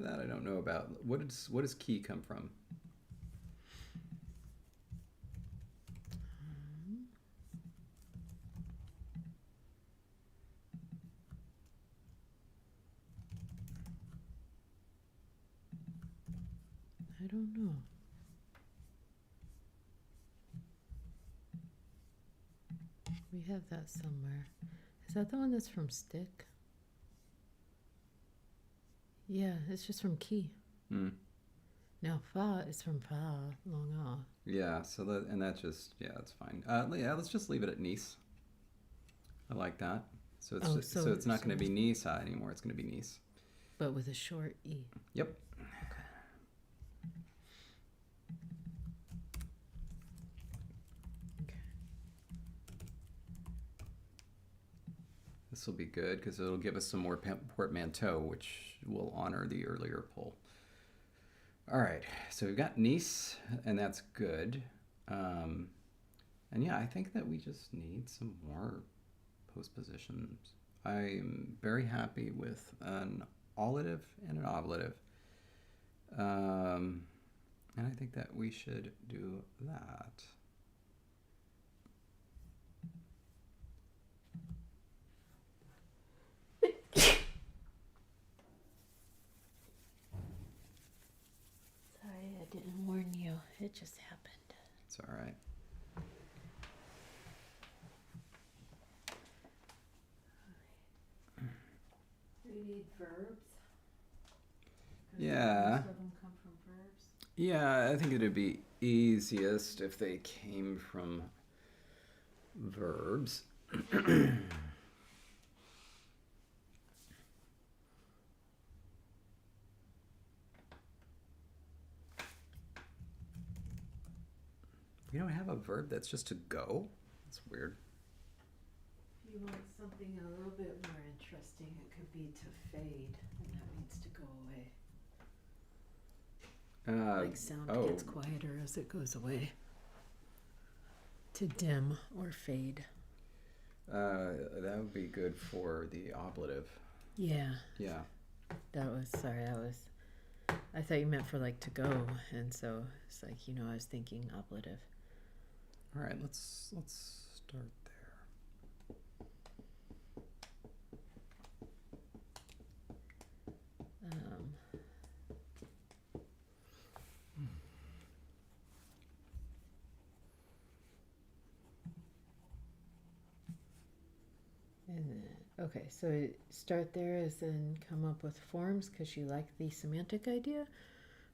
That I don't know about. What does key come from? I don't know. We have that somewhere. Is that the one that's from stick? Yeah, it's just from key. Now fa is from fa, long ah. Yeah, so that's fine. Yeah, let's just leave it at niece. I like that. So it's not going to be niece anymore. It's going to be niece. But with a short e. Yep. This will be good because it'll give us some more portmanteau, which will honor the earlier pull. All right, so we've got niece, and that's good. And yeah, I think that we just need some more postpositions. I'm very happy with an allative and an oblative. And I think that we should do that. Sorry, I didn't warn you. It just happened. It's all right. We need verbs. Yeah. Most of them come from verbs. Yeah, I think it'd be easiest if they came from verbs. We don't have a verb that's just to go? That's weird. If you want something a little bit more interesting, it could be to fade, and that means to go away. Like sound gets quieter as it goes away. To dim or fade. That would be good for the oblative. Yeah. Yeah. I thought you meant for like to go, and so it's like, I was thinking oblative. All right, let's start there. And then, okay, so start there as in come up with forms because you like the semantic idea,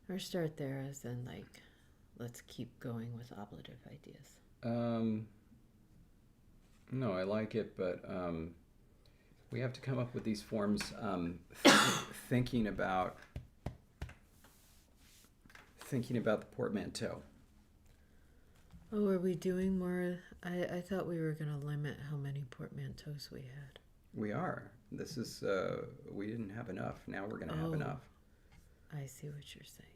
or start there as in like let's keep going with ablative ideas. No, I like it, but we have to come up with these forms thinking about the portmanteau. Oh, are we doing more? I thought we were going to limit how many portmanteaus we had. We are. This is, we didn't have enough. Now we're going to have enough. I see what you're saying.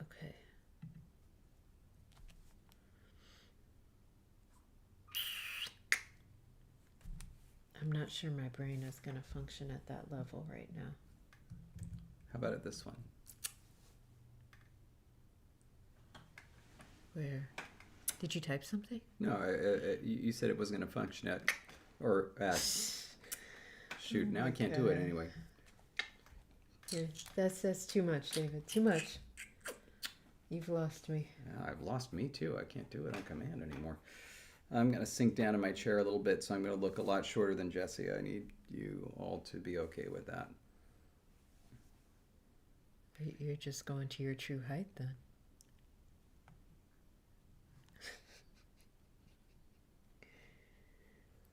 Okay. I'm not sure my brain is going to function at that level right now. How about at this one? Where? Did you type something? No, you said it wasn't going to function at, or at. Shoot, now I can't do it anyway. Here, that's too much, David. Too much. You've lost me. Yeah, I've lost me too. I can't do it on command anymore. I'm going to sink down in my chair a little bit, so I'm going to look a lot shorter than Jesse. I need you all to be okay with that. You're just going to your true height then.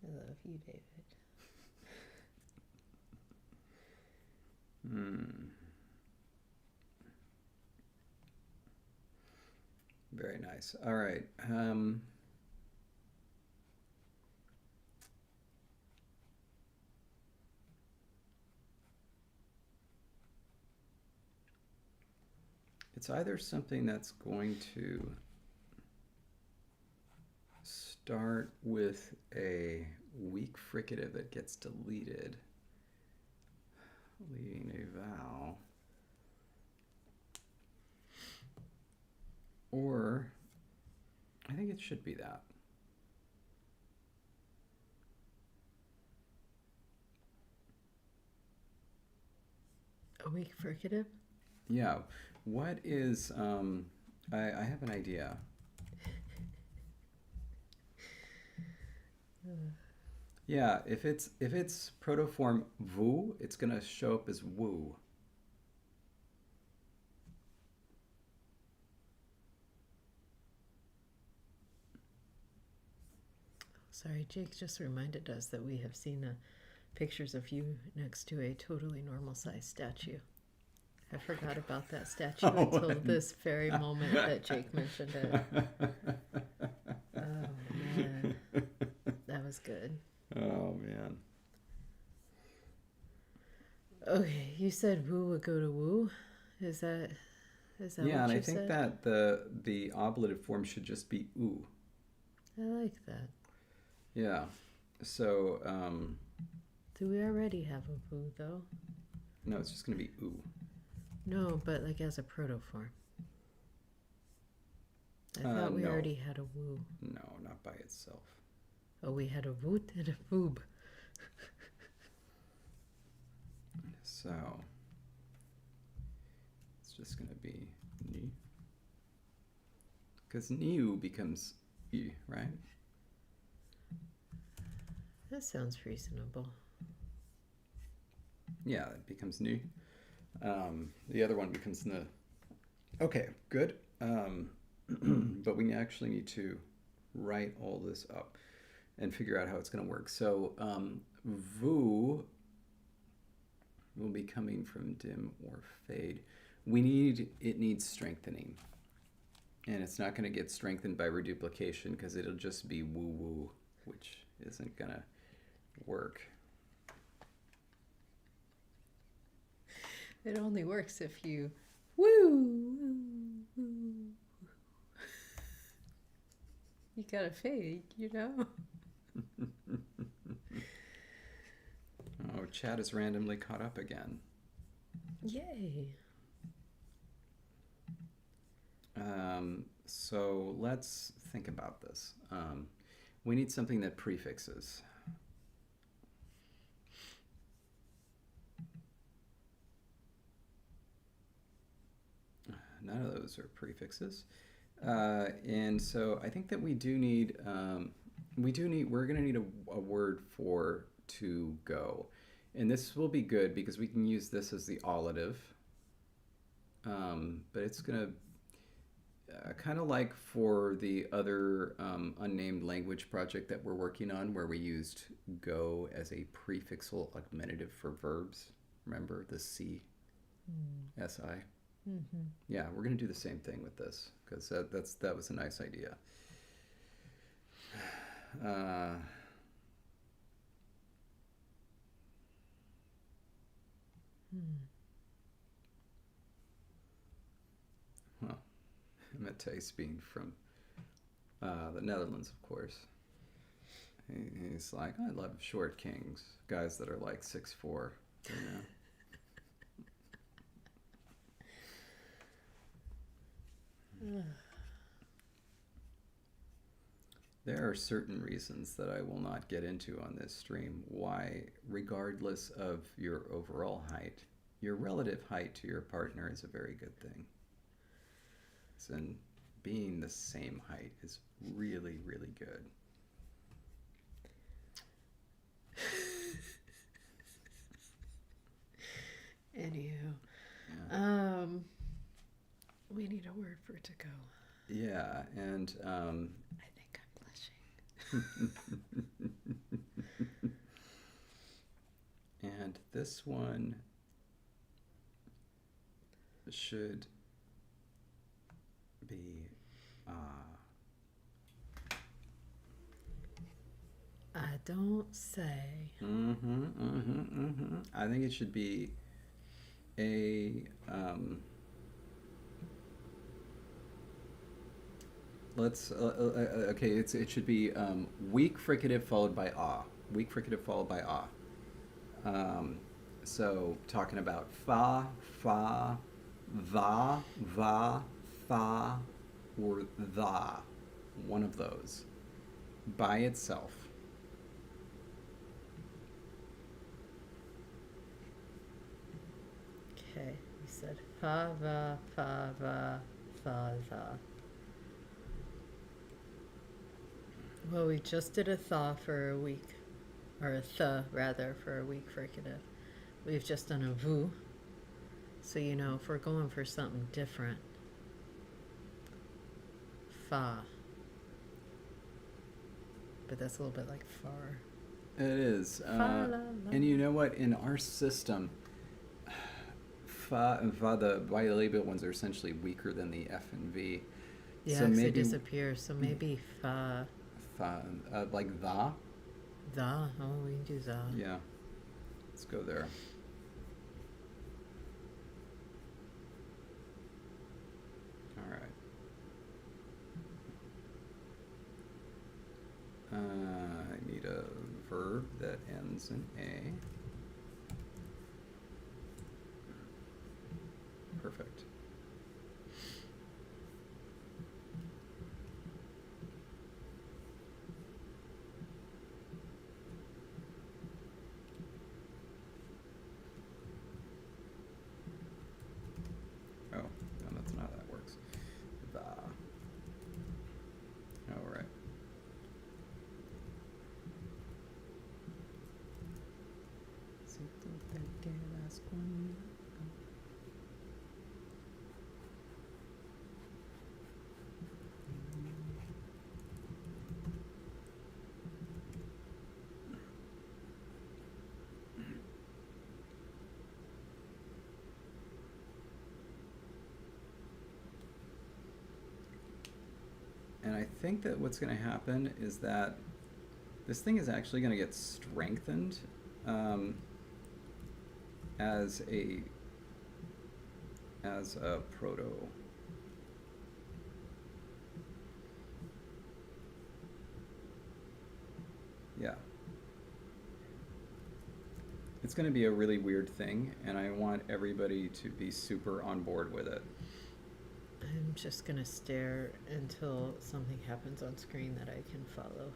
I love you, David. Very nice. All right. It's either something that's going to start with a weak fricative that gets deleted, leaving a vowel, or I think it should be that. A weak fricative? Yeah. What is, I have an idea. Yeah, if it's protoform vu, it's gonna show up as woo. Sorry, Jake just reminded us that we have seen pictures of you next to a totally normal-sized statue. I forgot about that statue until this very moment that Jake mentioned it. Oh, man. That was good. Oh, man. Okay, you said woo would go to woo? Is that Yeah, what and you I think said? that the oblative form should just be oo. I like that. Yeah. So, Do we already have a woo, though? no, it's just gonna be oo. No, but like as a protoform. I thought we no. already had a woo. No, not by itself. Oh, we had a woot and a woob. So, it's just gonna be ni. Because niu becomes e, right? That sounds reasonable. Yeah, it becomes nu. The other one becomes the. Okay, good. But we actually need to write all this up and figure out how it's going to work. So vu will be coming from dim or fade. It needs strengthening. And it's not going to get strengthened by reduplication because it'll just be woo woo, which isn't going to work. It only works if you woo. You gotta fade, you know? Oh, Chad is randomly caught up again. Yay. So let's think about this. We need something that prefixes. None of those are prefixes. And so I think that we do need, we're going to need a word for to go. And this will be good because we can use this as the allative. But it's going to, kind of like for the other unnamed language project that we're working on where we used go as a prefixal augmentative for verbs. Remember the C, S-I? Mm-hmm. Yeah, we're going to do the same thing with this because that was a nice idea. Well, Matthijs being from the Netherlands, of course. He's like, I love short kings, guys that are like 6'4", you know. There are certain reasons that I will not get into on this stream why, regardless of your overall height, your relative height to your partner is a very good thing. And being the same height is really, really good. Anywho. Yeah. We need a word for it to go. Yeah, and I think I'm blushing. and this one should be I don't say. I think it should be a let's okay, it should be weak fricative followed by ah. Weak fricative followed by ah. So talking about fa, fa, va, fa, or tha. One of those by itself. Okay, you said fa, va, fa, va, tha, tha. Well, we just did a thaw for a week, or a th rather, for a week fricative. We've just done a vu. So, you know, if we're going for something different, fa. But that's a little bit like far. It is. Fa, la, la. And you know what? In our system, fa and va, the bilabial ones are essentially weaker than the F and V. Yeah, so they disappear. So maybe fa. Fa, like tha. Tha. Oh, we can do tha. Yeah. Let's go there. All right. I need a verb that ends in A. Perfect. Oh, no, that's not how that works. The. All right. Si tú te quedas conmigo. And I think that what's going to happen is that this thing is actually going to get strengthened as a proto. Yeah. It's going to be a really weird thing, and I want everybody to be super on board with it. I'm just gonna stare until something happens on screen that I can follow.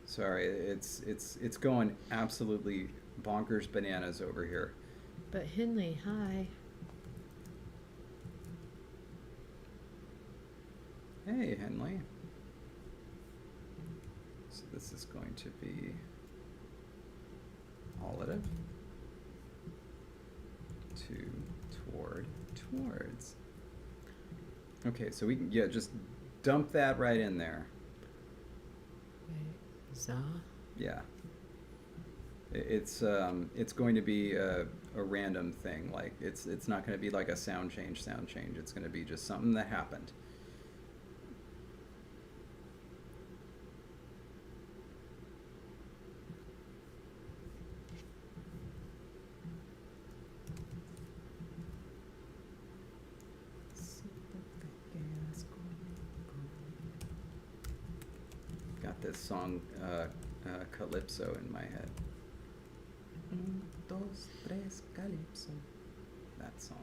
Sorry, it's going absolutely bonkers bananas over here. But Henley, hi. Hey, Henley. So this is going to be allative. To, toward, towards. Okay, so we can, yeah, just dump that right in there. Wait, za? Yeah. It's going to be a random thing. Like it's not going to be like a sound change. It's going to be just something that happened. Got this song Calypso in my head. Un, dos, tres, Calypso. That song.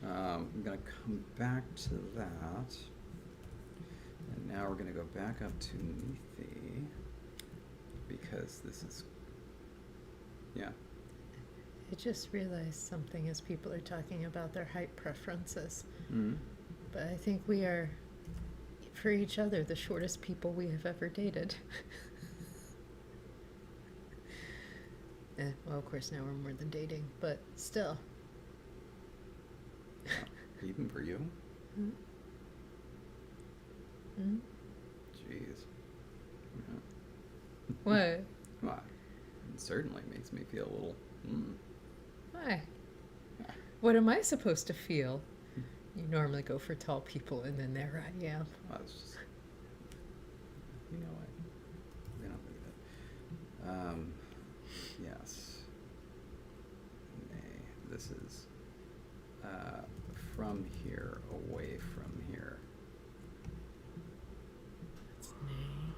I'm going to come back to that. And now we're going to go back up to Nithi because this is Yeah. I just realized something as people are talking about their height preferences. Mm-hmm. But I think we are, for each other, the shortest people we have ever dated. Well, of course, now we're more than dating, but still. Even for you? Mm-hmm. Mm-hmm. Jeez. Yeah. What? Well, it certainly makes me feel a little. Why? What am I supposed to feel? You normally go for tall people, and then there I am. Well, it's just, you know what? We don't need it. Yes. Nay. This is from here, away from here. That's nay.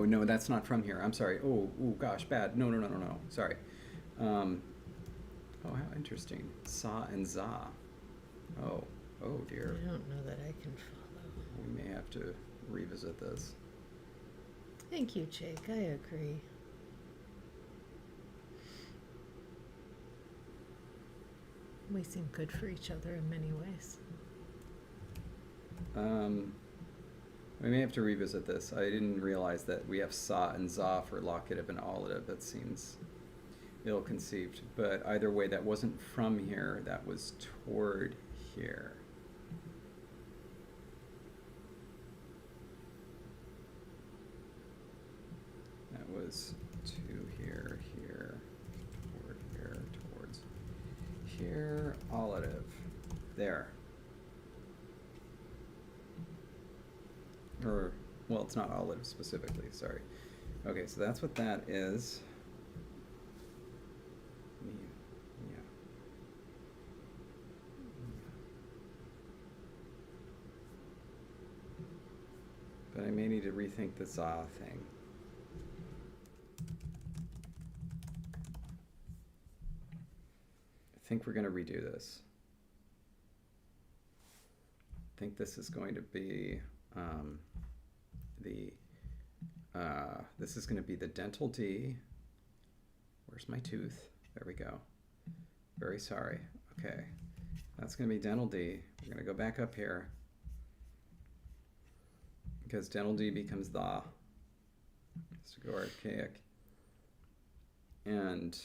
No, that's not from here. I'm sorry. Oh, gosh, bad. No. Sorry. Oh, how interesting. Sa and za. Oh dear. I don't know that I can follow. We may have to revisit this. Thank you, Jake. I agree. We seem good for each other in many ways. We may have to revisit this. I didn't realize that we have sa and za for locative and allative. That seems ill-conceived. But either way, that wasn't from here. That was toward here. That was to here, toward here, towards here, allative. There. Or, well, it's not olive specifically, sorry. Okay, so that's what that is. Yeah. But I may need to rethink the za thing. I think we're going to redo this. I think this is going to be this is going to be the dental D. Where's my tooth? There we go. Very sorry. Okay. That's going to be dental D. We're going to go back up here because dental D becomes the. It's to go archaic. And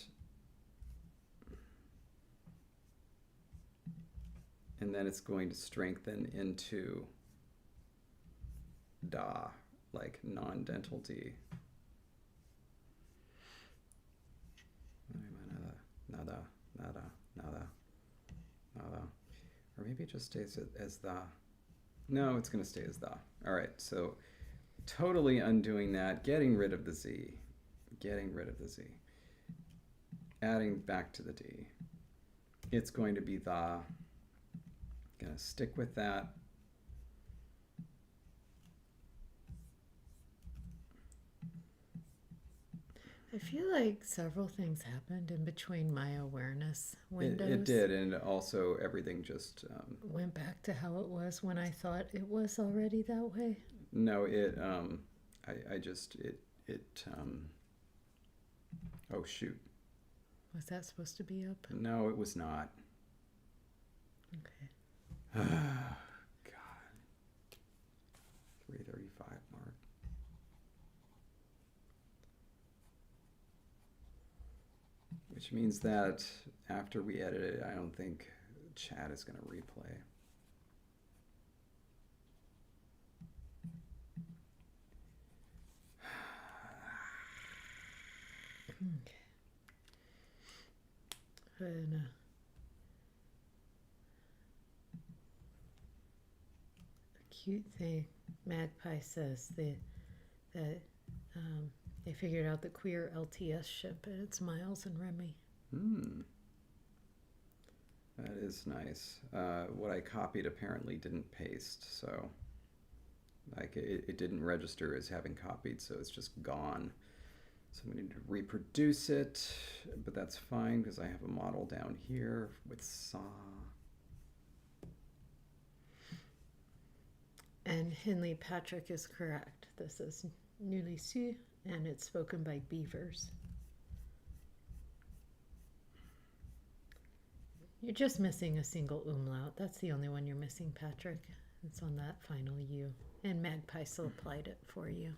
then it's going to strengthen into da, like non-dental D. Nada. Or maybe it just stays as the. No, it's going to stay as the. All right, so totally undoing that, getting rid of the Z. Adding back to the D. It's going to be the. Gonna stick with that. I feel like several things happened in between my awareness windows. It did, and also everything just went back to how it was when I thought it was already that way. No, oh shoot. Was that supposed to be up? No, it was not. Okay. God. 3:35 mark. Which means that after we edit it, I don't think chat is going to replay. Okay. And, a cute thing Magpie says that they figured out the queer LTS ship, and it's Miles and Remy. That is nice. What I copied apparently didn't paste, so like it didn't register as having copied, so it's just gone. So we need to reproduce it, but that's fine because I have a model down here with saw. And Henley Patrick is correct. This is newly su, and it's spoken by beavers. You're just missing a single umlaut. That's the only one you're missing, Patrick. It's on that final U. And Magpie still applied it for you.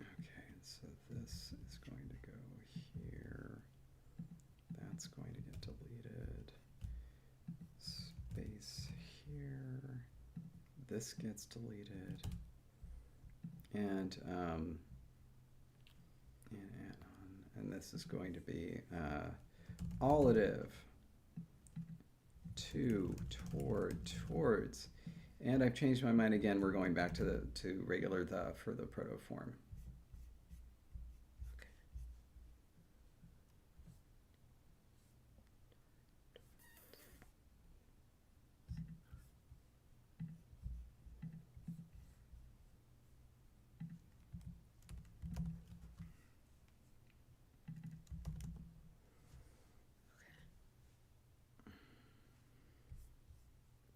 Okay, so this is going to go here. That's going to get deleted. Space here. This gets deleted. And add on. And this is going to be allative. To, toward, towards. And I've changed my mind again. We're going back to regular the for the protoform.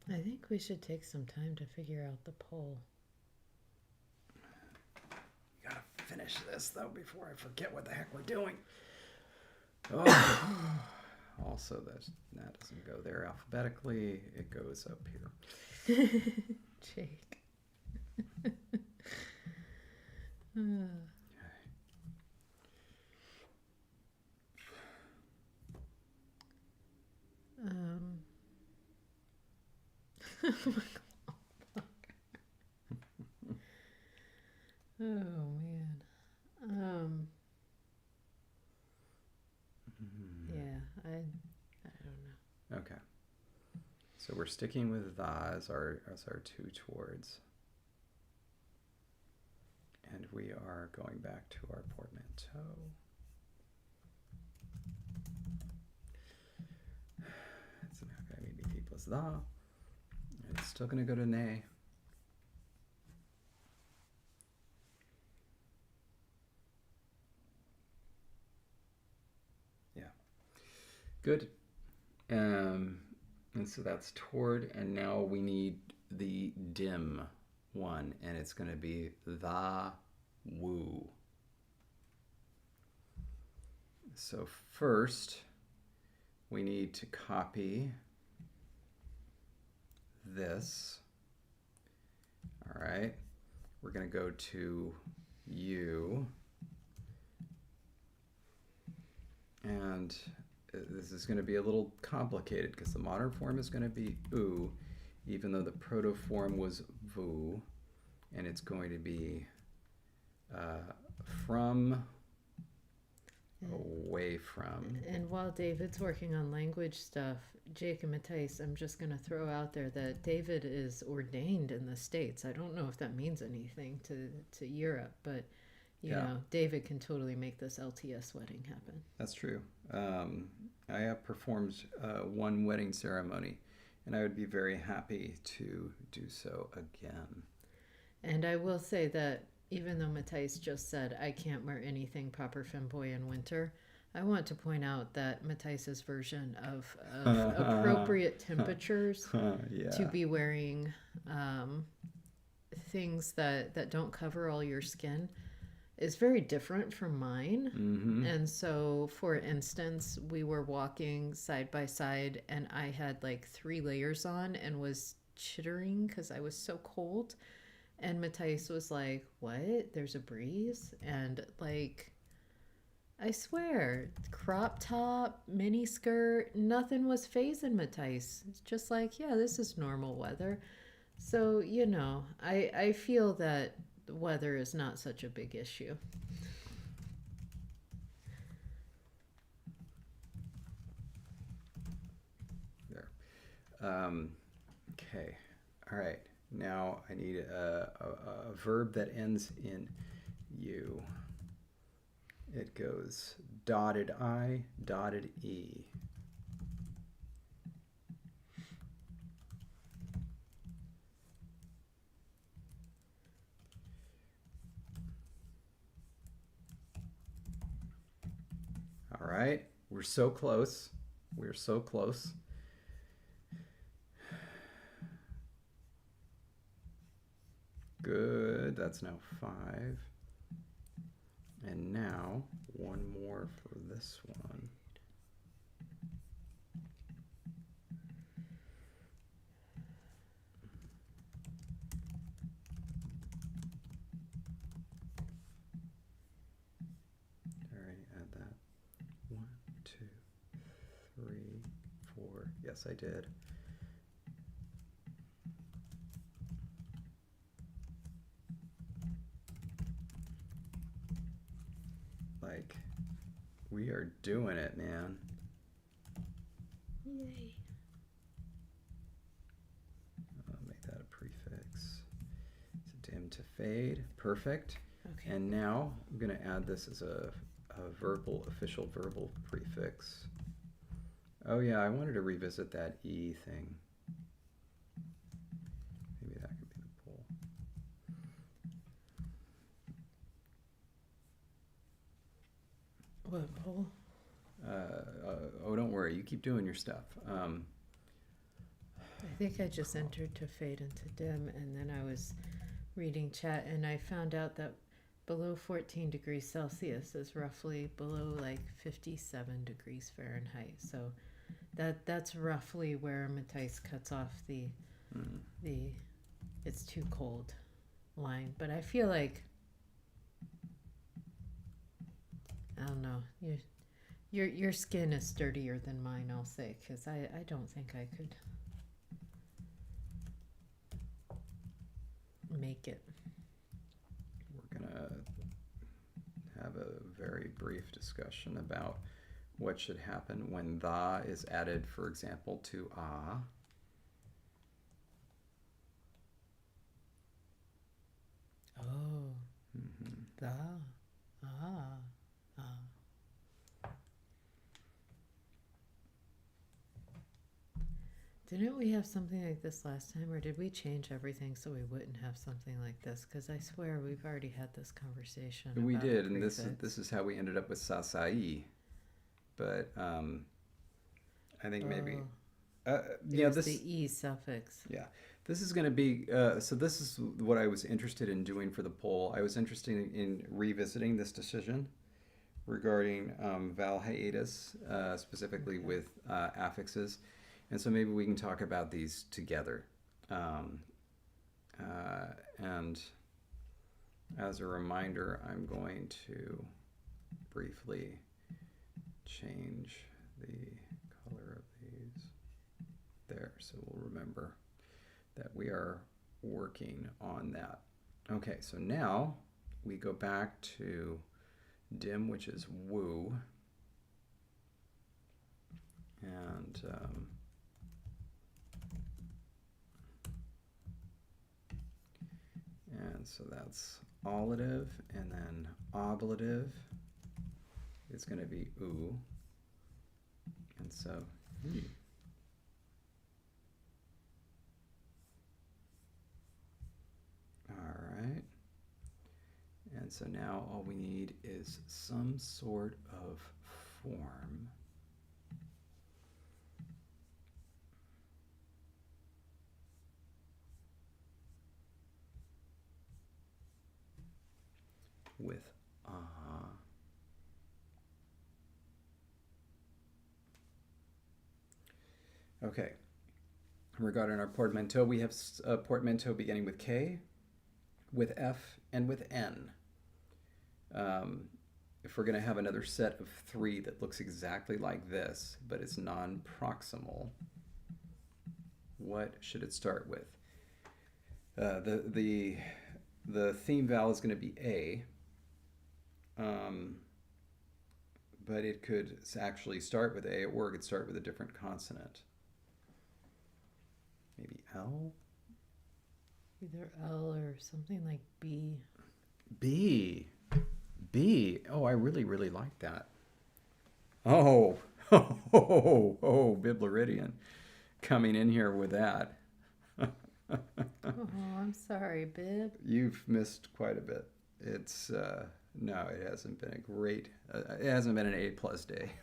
I think we should take some time to figure out the poll. You gotta finish this though before I forget what the heck we're doing. Oh. Also, that doesn't go there alphabetically. It goes up here. Jake. Oh man. Yeah, I don't know. Okay. So we're sticking with the as our two towards. And we are going back to our portmanteau. It's now going to be P plus the. And it's still going to go to nay. Yeah. Good. And so that's toward, and now we need the dim one, and it's going to be the woo. So first, we need to copy this. All right, we're going to go to you, and this is going to be a little complicated because the modern form is going to be oo, even though the proto-form was vu, and it's going to be from, away from. And while David's working on language stuff, Jake and Matthijs, I'm just going to throw out there that David is ordained in the States. I don't know if that means anything to Europe, but you know, David can totally make this LTS wedding happen. That's true. I have performed one wedding ceremony, and I would be very happy to do so again. And I will say that even though Matthijs just said, I can't wear anything proper femboy in winter, I want to point out that Matthijs's version of appropriate temperatures to be wearing things that don't cover all your skin is very different from mine. Mm-hmm. And so, for instance, we were walking side by side and I had like 3 layers on and was chittering because I was so cold. And Matthijs was like, what? There's a breeze? And like, I swear, crop top, mini skirt, nothing was phasing Matthijs. It's just like, yeah, this is normal weather. So, you know, I feel that the weather is not such a big issue. There. Okay. All right. Now I need a verb that ends in U. It goes dotted I, dotted E. right. We're so close. We're so close. Good. That's now 5. And now one more for this one. Alright, add that. 1, 2, 3, 4. Yes, I did. Like, we are doing it, man. Yay. I'll make that a prefix. So dim to fade. Perfect. Okay. And now I'm going to add this as a official verbal prefix. Oh yeah, I wanted to revisit that E thing. Maybe that could be the poll. What poll? Oh, don't worry. You keep doing your stuff. I think I just entered to fade into dim, and then I was reading chat, and I found out that below 14 degrees Celsius is roughly below like 57 degrees Fahrenheit. So that's roughly where Matthijs cuts off the it's too cold line. But I feel like, I don't know, your skin is sturdier than mine, I'll say, because I don't think I could make it. We're going to have a very brief discussion about what should happen when the is added, for example, to ah. Oh, Mm-hmm. the, ah. Didn't we have something like this last time, or did we change everything so we wouldn't have something like this? Because I swear we've already had this conversation. We about did, a and this prefix. is how we ended up with sasai. But I think maybe There's the E suffix. Yeah, this is going to be so this is what I was interested in doing for the poll. I was interested in revisiting this decision regarding vowel hiatus, specifically with affixes. And so maybe we can talk about these together. And as a reminder, I'm going to briefly change the color of these there, so we'll remember that we are working on that. Okay, so now we go back to dim, which is woo. And so that's ablative, and then ablative is going to be oo. And so all right. And so now all we need is some sort of form. With Okay. Regarding our portmanteau, we have a portmanteau beginning with K, with F, and with N. If we're going to have another set of 3 that looks exactly like this, but it's non-proximal, what should it start with? The theme vowel is going to be A, but it could actually start with A, or it could start with a different consonant. Maybe L? Either L or something like B. B. B. Oh, I really, really like that. Oh, Biblaridian coming in here with that. Oh, I'm sorry, Bib. You've missed quite a bit. It's, no, it hasn't been a great, it hasn't been an A+ day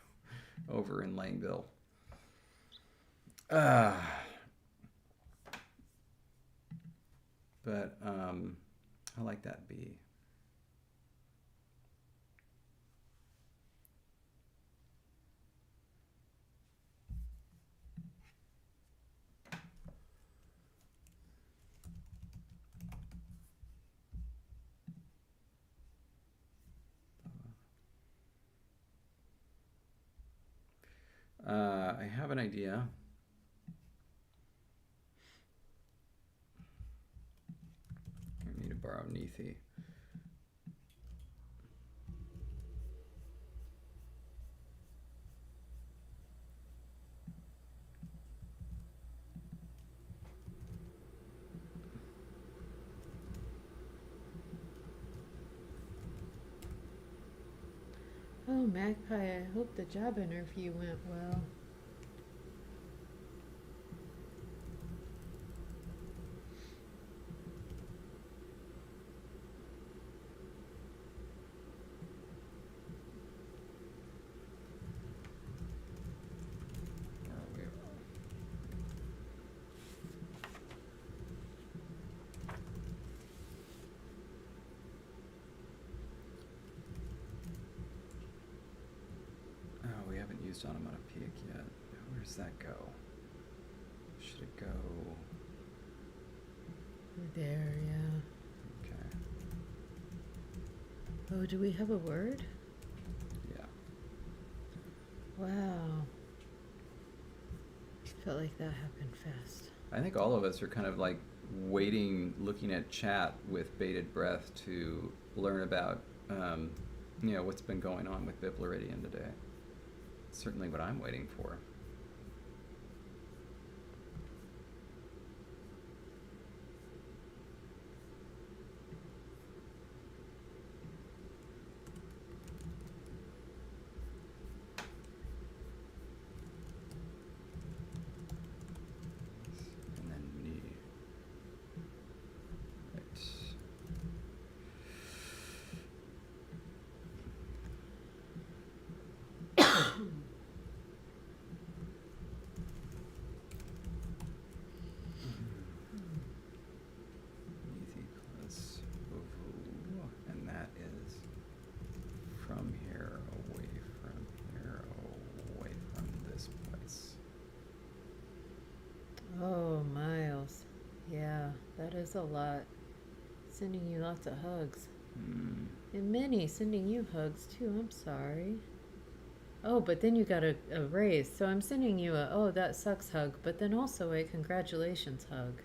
over in Langville. But I like that bee. I have an idea. I need to borrow Nethi. Oh, Magpie, I hope the job interview went well. We haven't used onomatopoeic yet. Where does that go? Should it go? There, yeah. Okay. Oh, do we have a word? Yeah. Wow. Felt like that happened fast. I think all of us are kind of like waiting, looking at chat with bated breath to learn about, what's been going on with Biblaridian today. Certainly what I'm waiting for. And then Nethi plus Ovu, and that is from here, away from here, away from this place. Oh, Miles. Yeah, that is a lot. Sending you lots of hugs. And Minnie sending you hugs too. I'm sorry. Oh, but then you got a raise. So I'm sending you a, oh, that sucks hug, but then also a congratulations hug.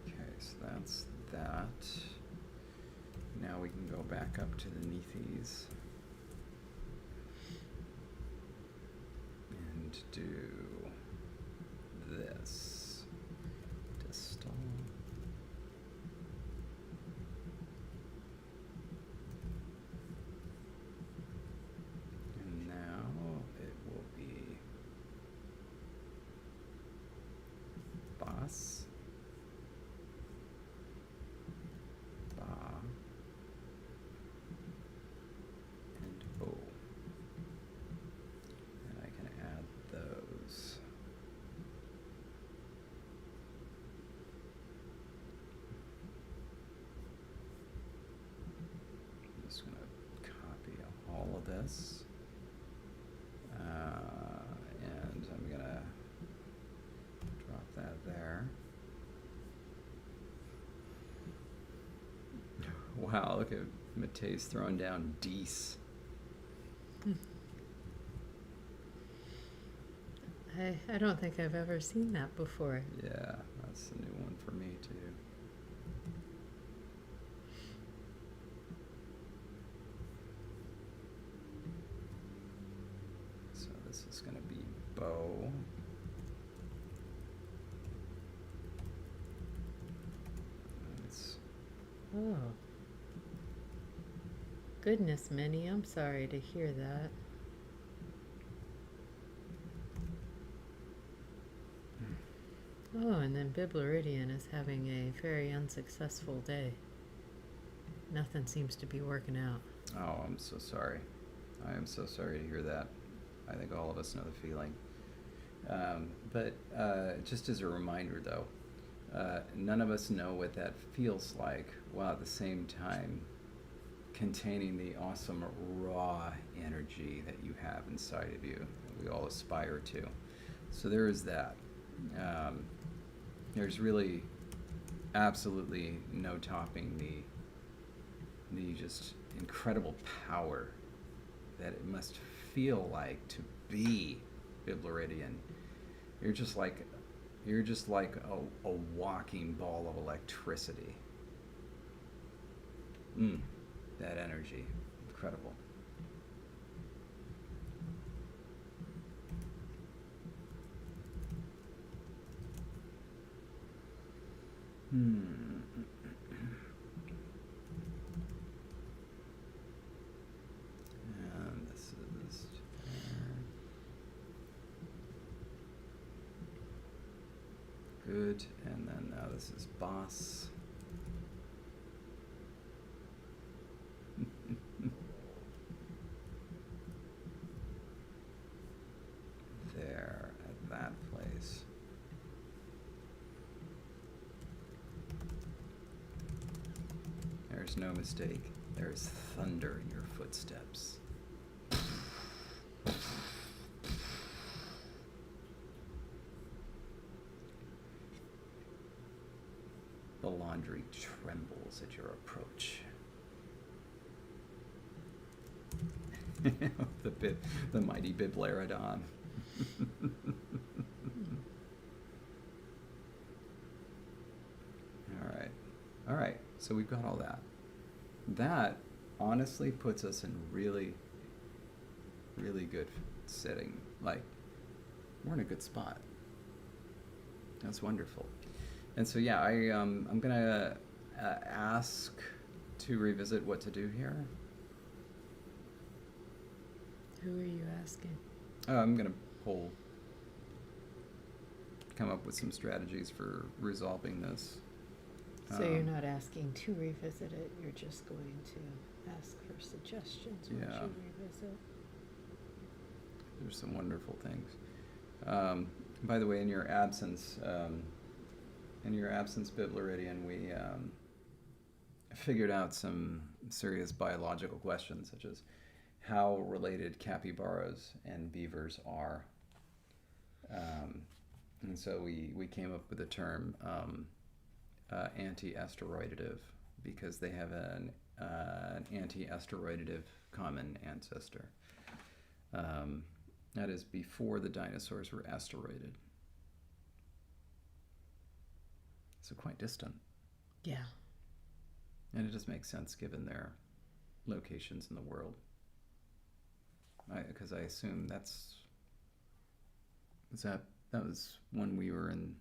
Okay, so that's that. Now we can go back up to the Nethys and do this. Distal. And now it will be Bas. Ba. And O. And I can add those. I'm just going to copy all of this. And I'm going to drop that there. Wow, look at Mateus throwing down Dees. I don't think I've ever seen that before. Yeah, that's a new one for me too. So this is going to be Bo. It's Oh. Goodness, Minnie, I'm sorry to hear that. Oh, and then Biblaridian is having a very unsuccessful day. Nothing seems to be working out. Oh, I'm so sorry. I am so sorry to hear that. I think all of us know the feeling. But just as a reminder, though, none of us know what that feels like, while at the same time containing the awesome raw energy that you have inside of you that we all aspire to. So there is that. There's really absolutely no topping the just incredible power that it must feel like to be Biblaridian. You're just like a walking ball of electricity. That energy, incredible. And this is good, and then now this is boss. There, at that place. There's no mistake. There's thunder in your footsteps. The laundry trembles at your approach. The mighty Biblaridon. All right. So we've got all that. That honestly puts us in really, really good setting. Like, we're in a good spot. That's wonderful. And so yeah, I'm gonna ask to revisit what to do here. Who are you asking? I'm gonna come up with some strategies for resolving this. So you're not asking to revisit it, you're just going to ask for suggestions once Yeah. you revisit. There's some wonderful things. By the way, in your absence, Biblaridian, we figured out some serious biological questions, such as how related capybaras and beavers are. And so we came up with the term anti-asteroidative, because they have an anti-asteroidative common ancestor. That is before the dinosaurs were asteroided. So quite distant. Yeah. And it just makes sense given their locations in the world. Because I assume that was when we were in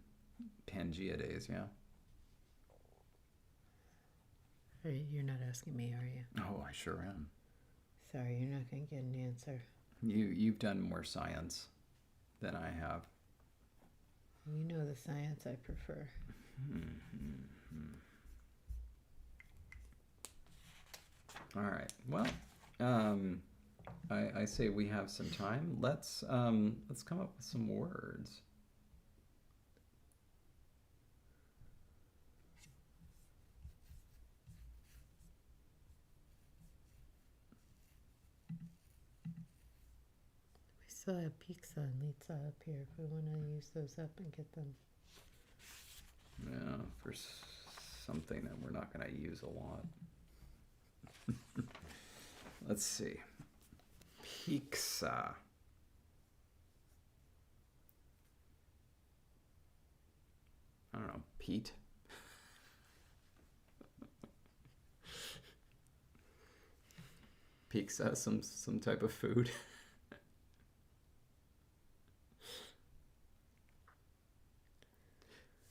Pangea days, yeah? You're not asking me, are you? Oh, I sure am. Sorry, you're not going to get an answer. You've done more science than I have. You know the science I prefer. All right. Well, I say we have some time. Let's come up with some words. We still have pizza and Litza up here if we want to use those up and get them. Yeah, for something that we're not going to use a lot. Let's see. Pizza. I don't know. Pete? Pizza, some type of food.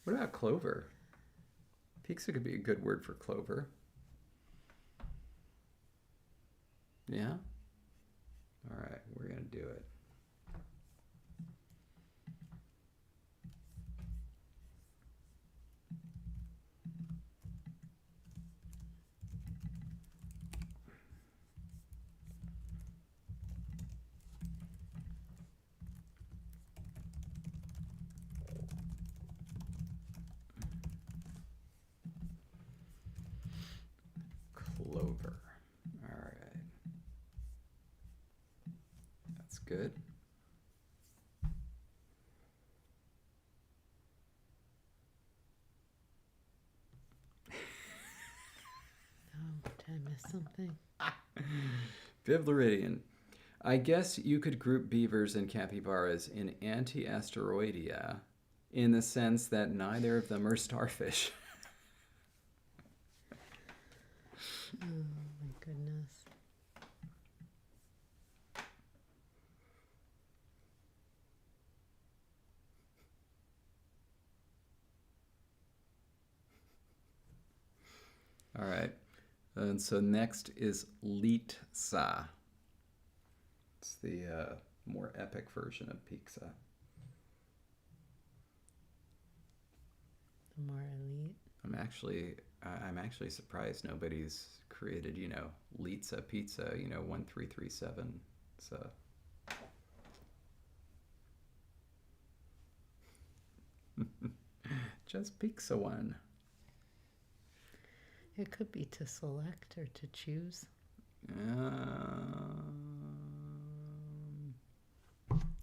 What about clover? Pizza could be a good word for clover. Yeah? All right, we're going to do it. good. Oh, did I miss something? Bivleridian. I guess you could group beavers and capybaras in anti-asteroidea in the sense that neither of them are starfish. Oh my goodness. All right. And so next is Litsa. It's the more epic version of Pizza. The more elite. I'm actually surprised nobody's created, Litsa Pizza, 1337. So just Pizza one. It could be to select or to choose.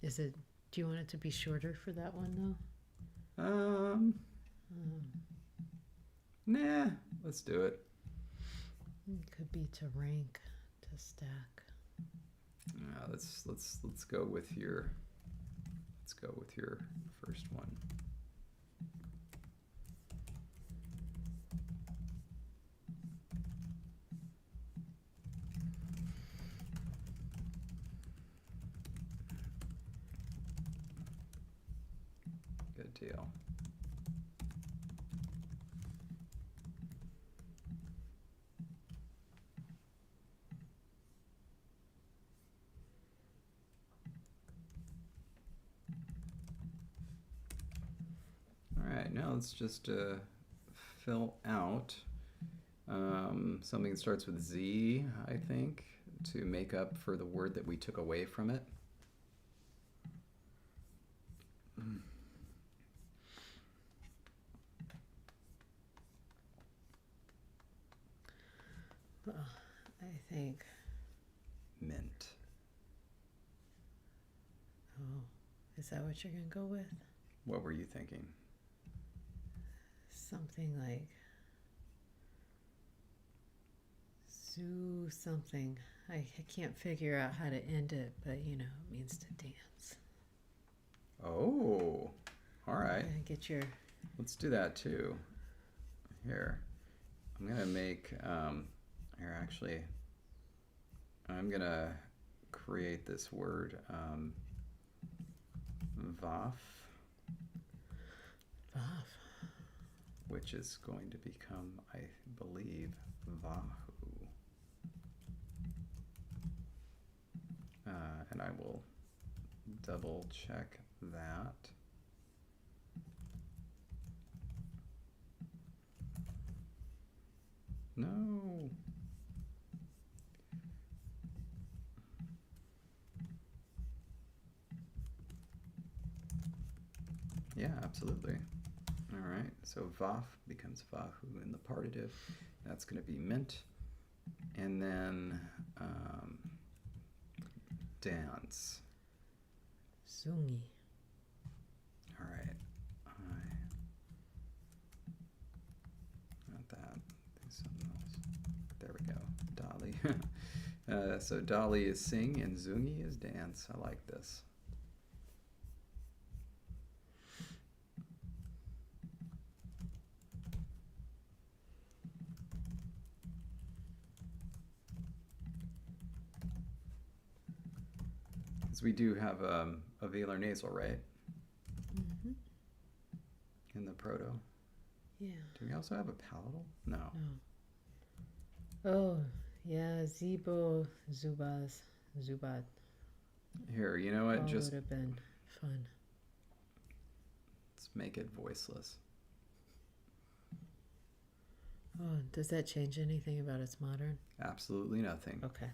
Is it? Do you want it to be shorter for that one though? Nah, let's do it. It could be to rank, to stack. Let's go with your first one. Good deal. All right, now let's just fill out something that starts with Z, I think, to make up for the word that we took away from it. Well, I think. Mint. Oh, is that what you're going to go with? What were you thinking? Something like zoo something. I can't figure out how to end it, but it means to dance. Oh, all right. Get your. Let's do that too. Here, I'm gonna make. Here, actually, I'm gonna create this word. Vaf. Vaf. Which is going to become, I believe, Vahu. And I will double check that. No. Yeah, absolutely. All right, so Vaf becomes Vahu in the partitive. That's going to be mint. And then dance. Zungi. All right. Not that. There's something else. There we go. Dolly. So Dolly is sing and Zungi is dance. I like this. We do have a velar nasal, right? Mm-hmm. In the proto. Yeah. Do we also have a palatal? No. No. Oh, yeah. Zibo, Zubaz, Zubat. Here, you know what? All Just would have been fun. Let's make it voiceless. Oh, does that change anything about its modern? Absolutely nothing. Okay.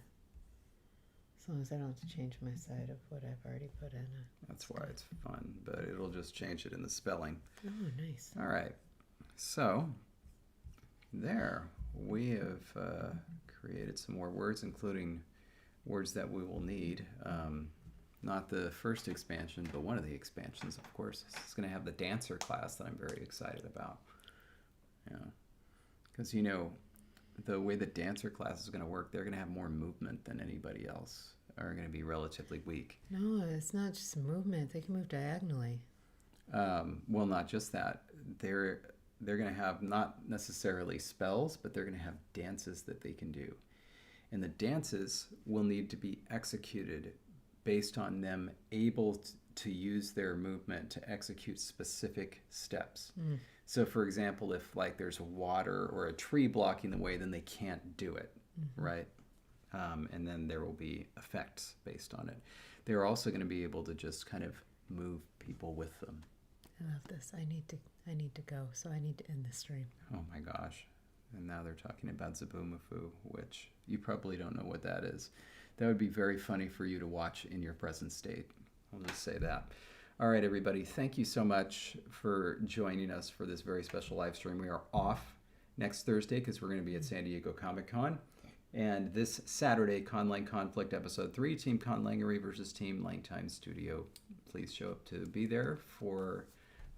As long as I don't have to change my side of what I've already put in. That's why it's fun, but it'll just change it in the spelling. Oh, nice. All right. So, there. We have created some more words, including words that we will need not the first expansion, but one of the expansions, of course. It's going to have the dancer class that I'm very excited about. Yeah, because the way the dancer class is going to work, they're going to have more movement than anybody else. Are going to be relatively weak. No, it's not just movement. They can move diagonally. Well, not just that. They're going to have not necessarily spells, but they're going to have dances that they can do. And the dances will need to be executed based on them able to use their movement to execute specific steps. So, for example, if like there's water or a tree blocking the way, then they can't do it, right? And then there will be effects based on it. They're also going to be able to just kind of move people with them. I love this. I need to go, so I need to end the stream. Oh my gosh. And now they're talking about Zaboomafoo, which you probably don't know what that is. That would be very funny for you to watch in your present state. I'll just say that. All right, everybody. Thank you so much for joining us for this very special live stream. We are off next Thursday because we're going to be at San Diego Comic-Con. And this Saturday, Conlang Conflict Episode 3, Team Conlangery versus Team LangTime Studio. Please show up to be there for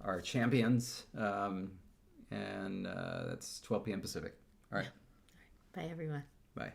our champions. And that's 12 p.m. Pacific. All right. Bye, everyone. Bye.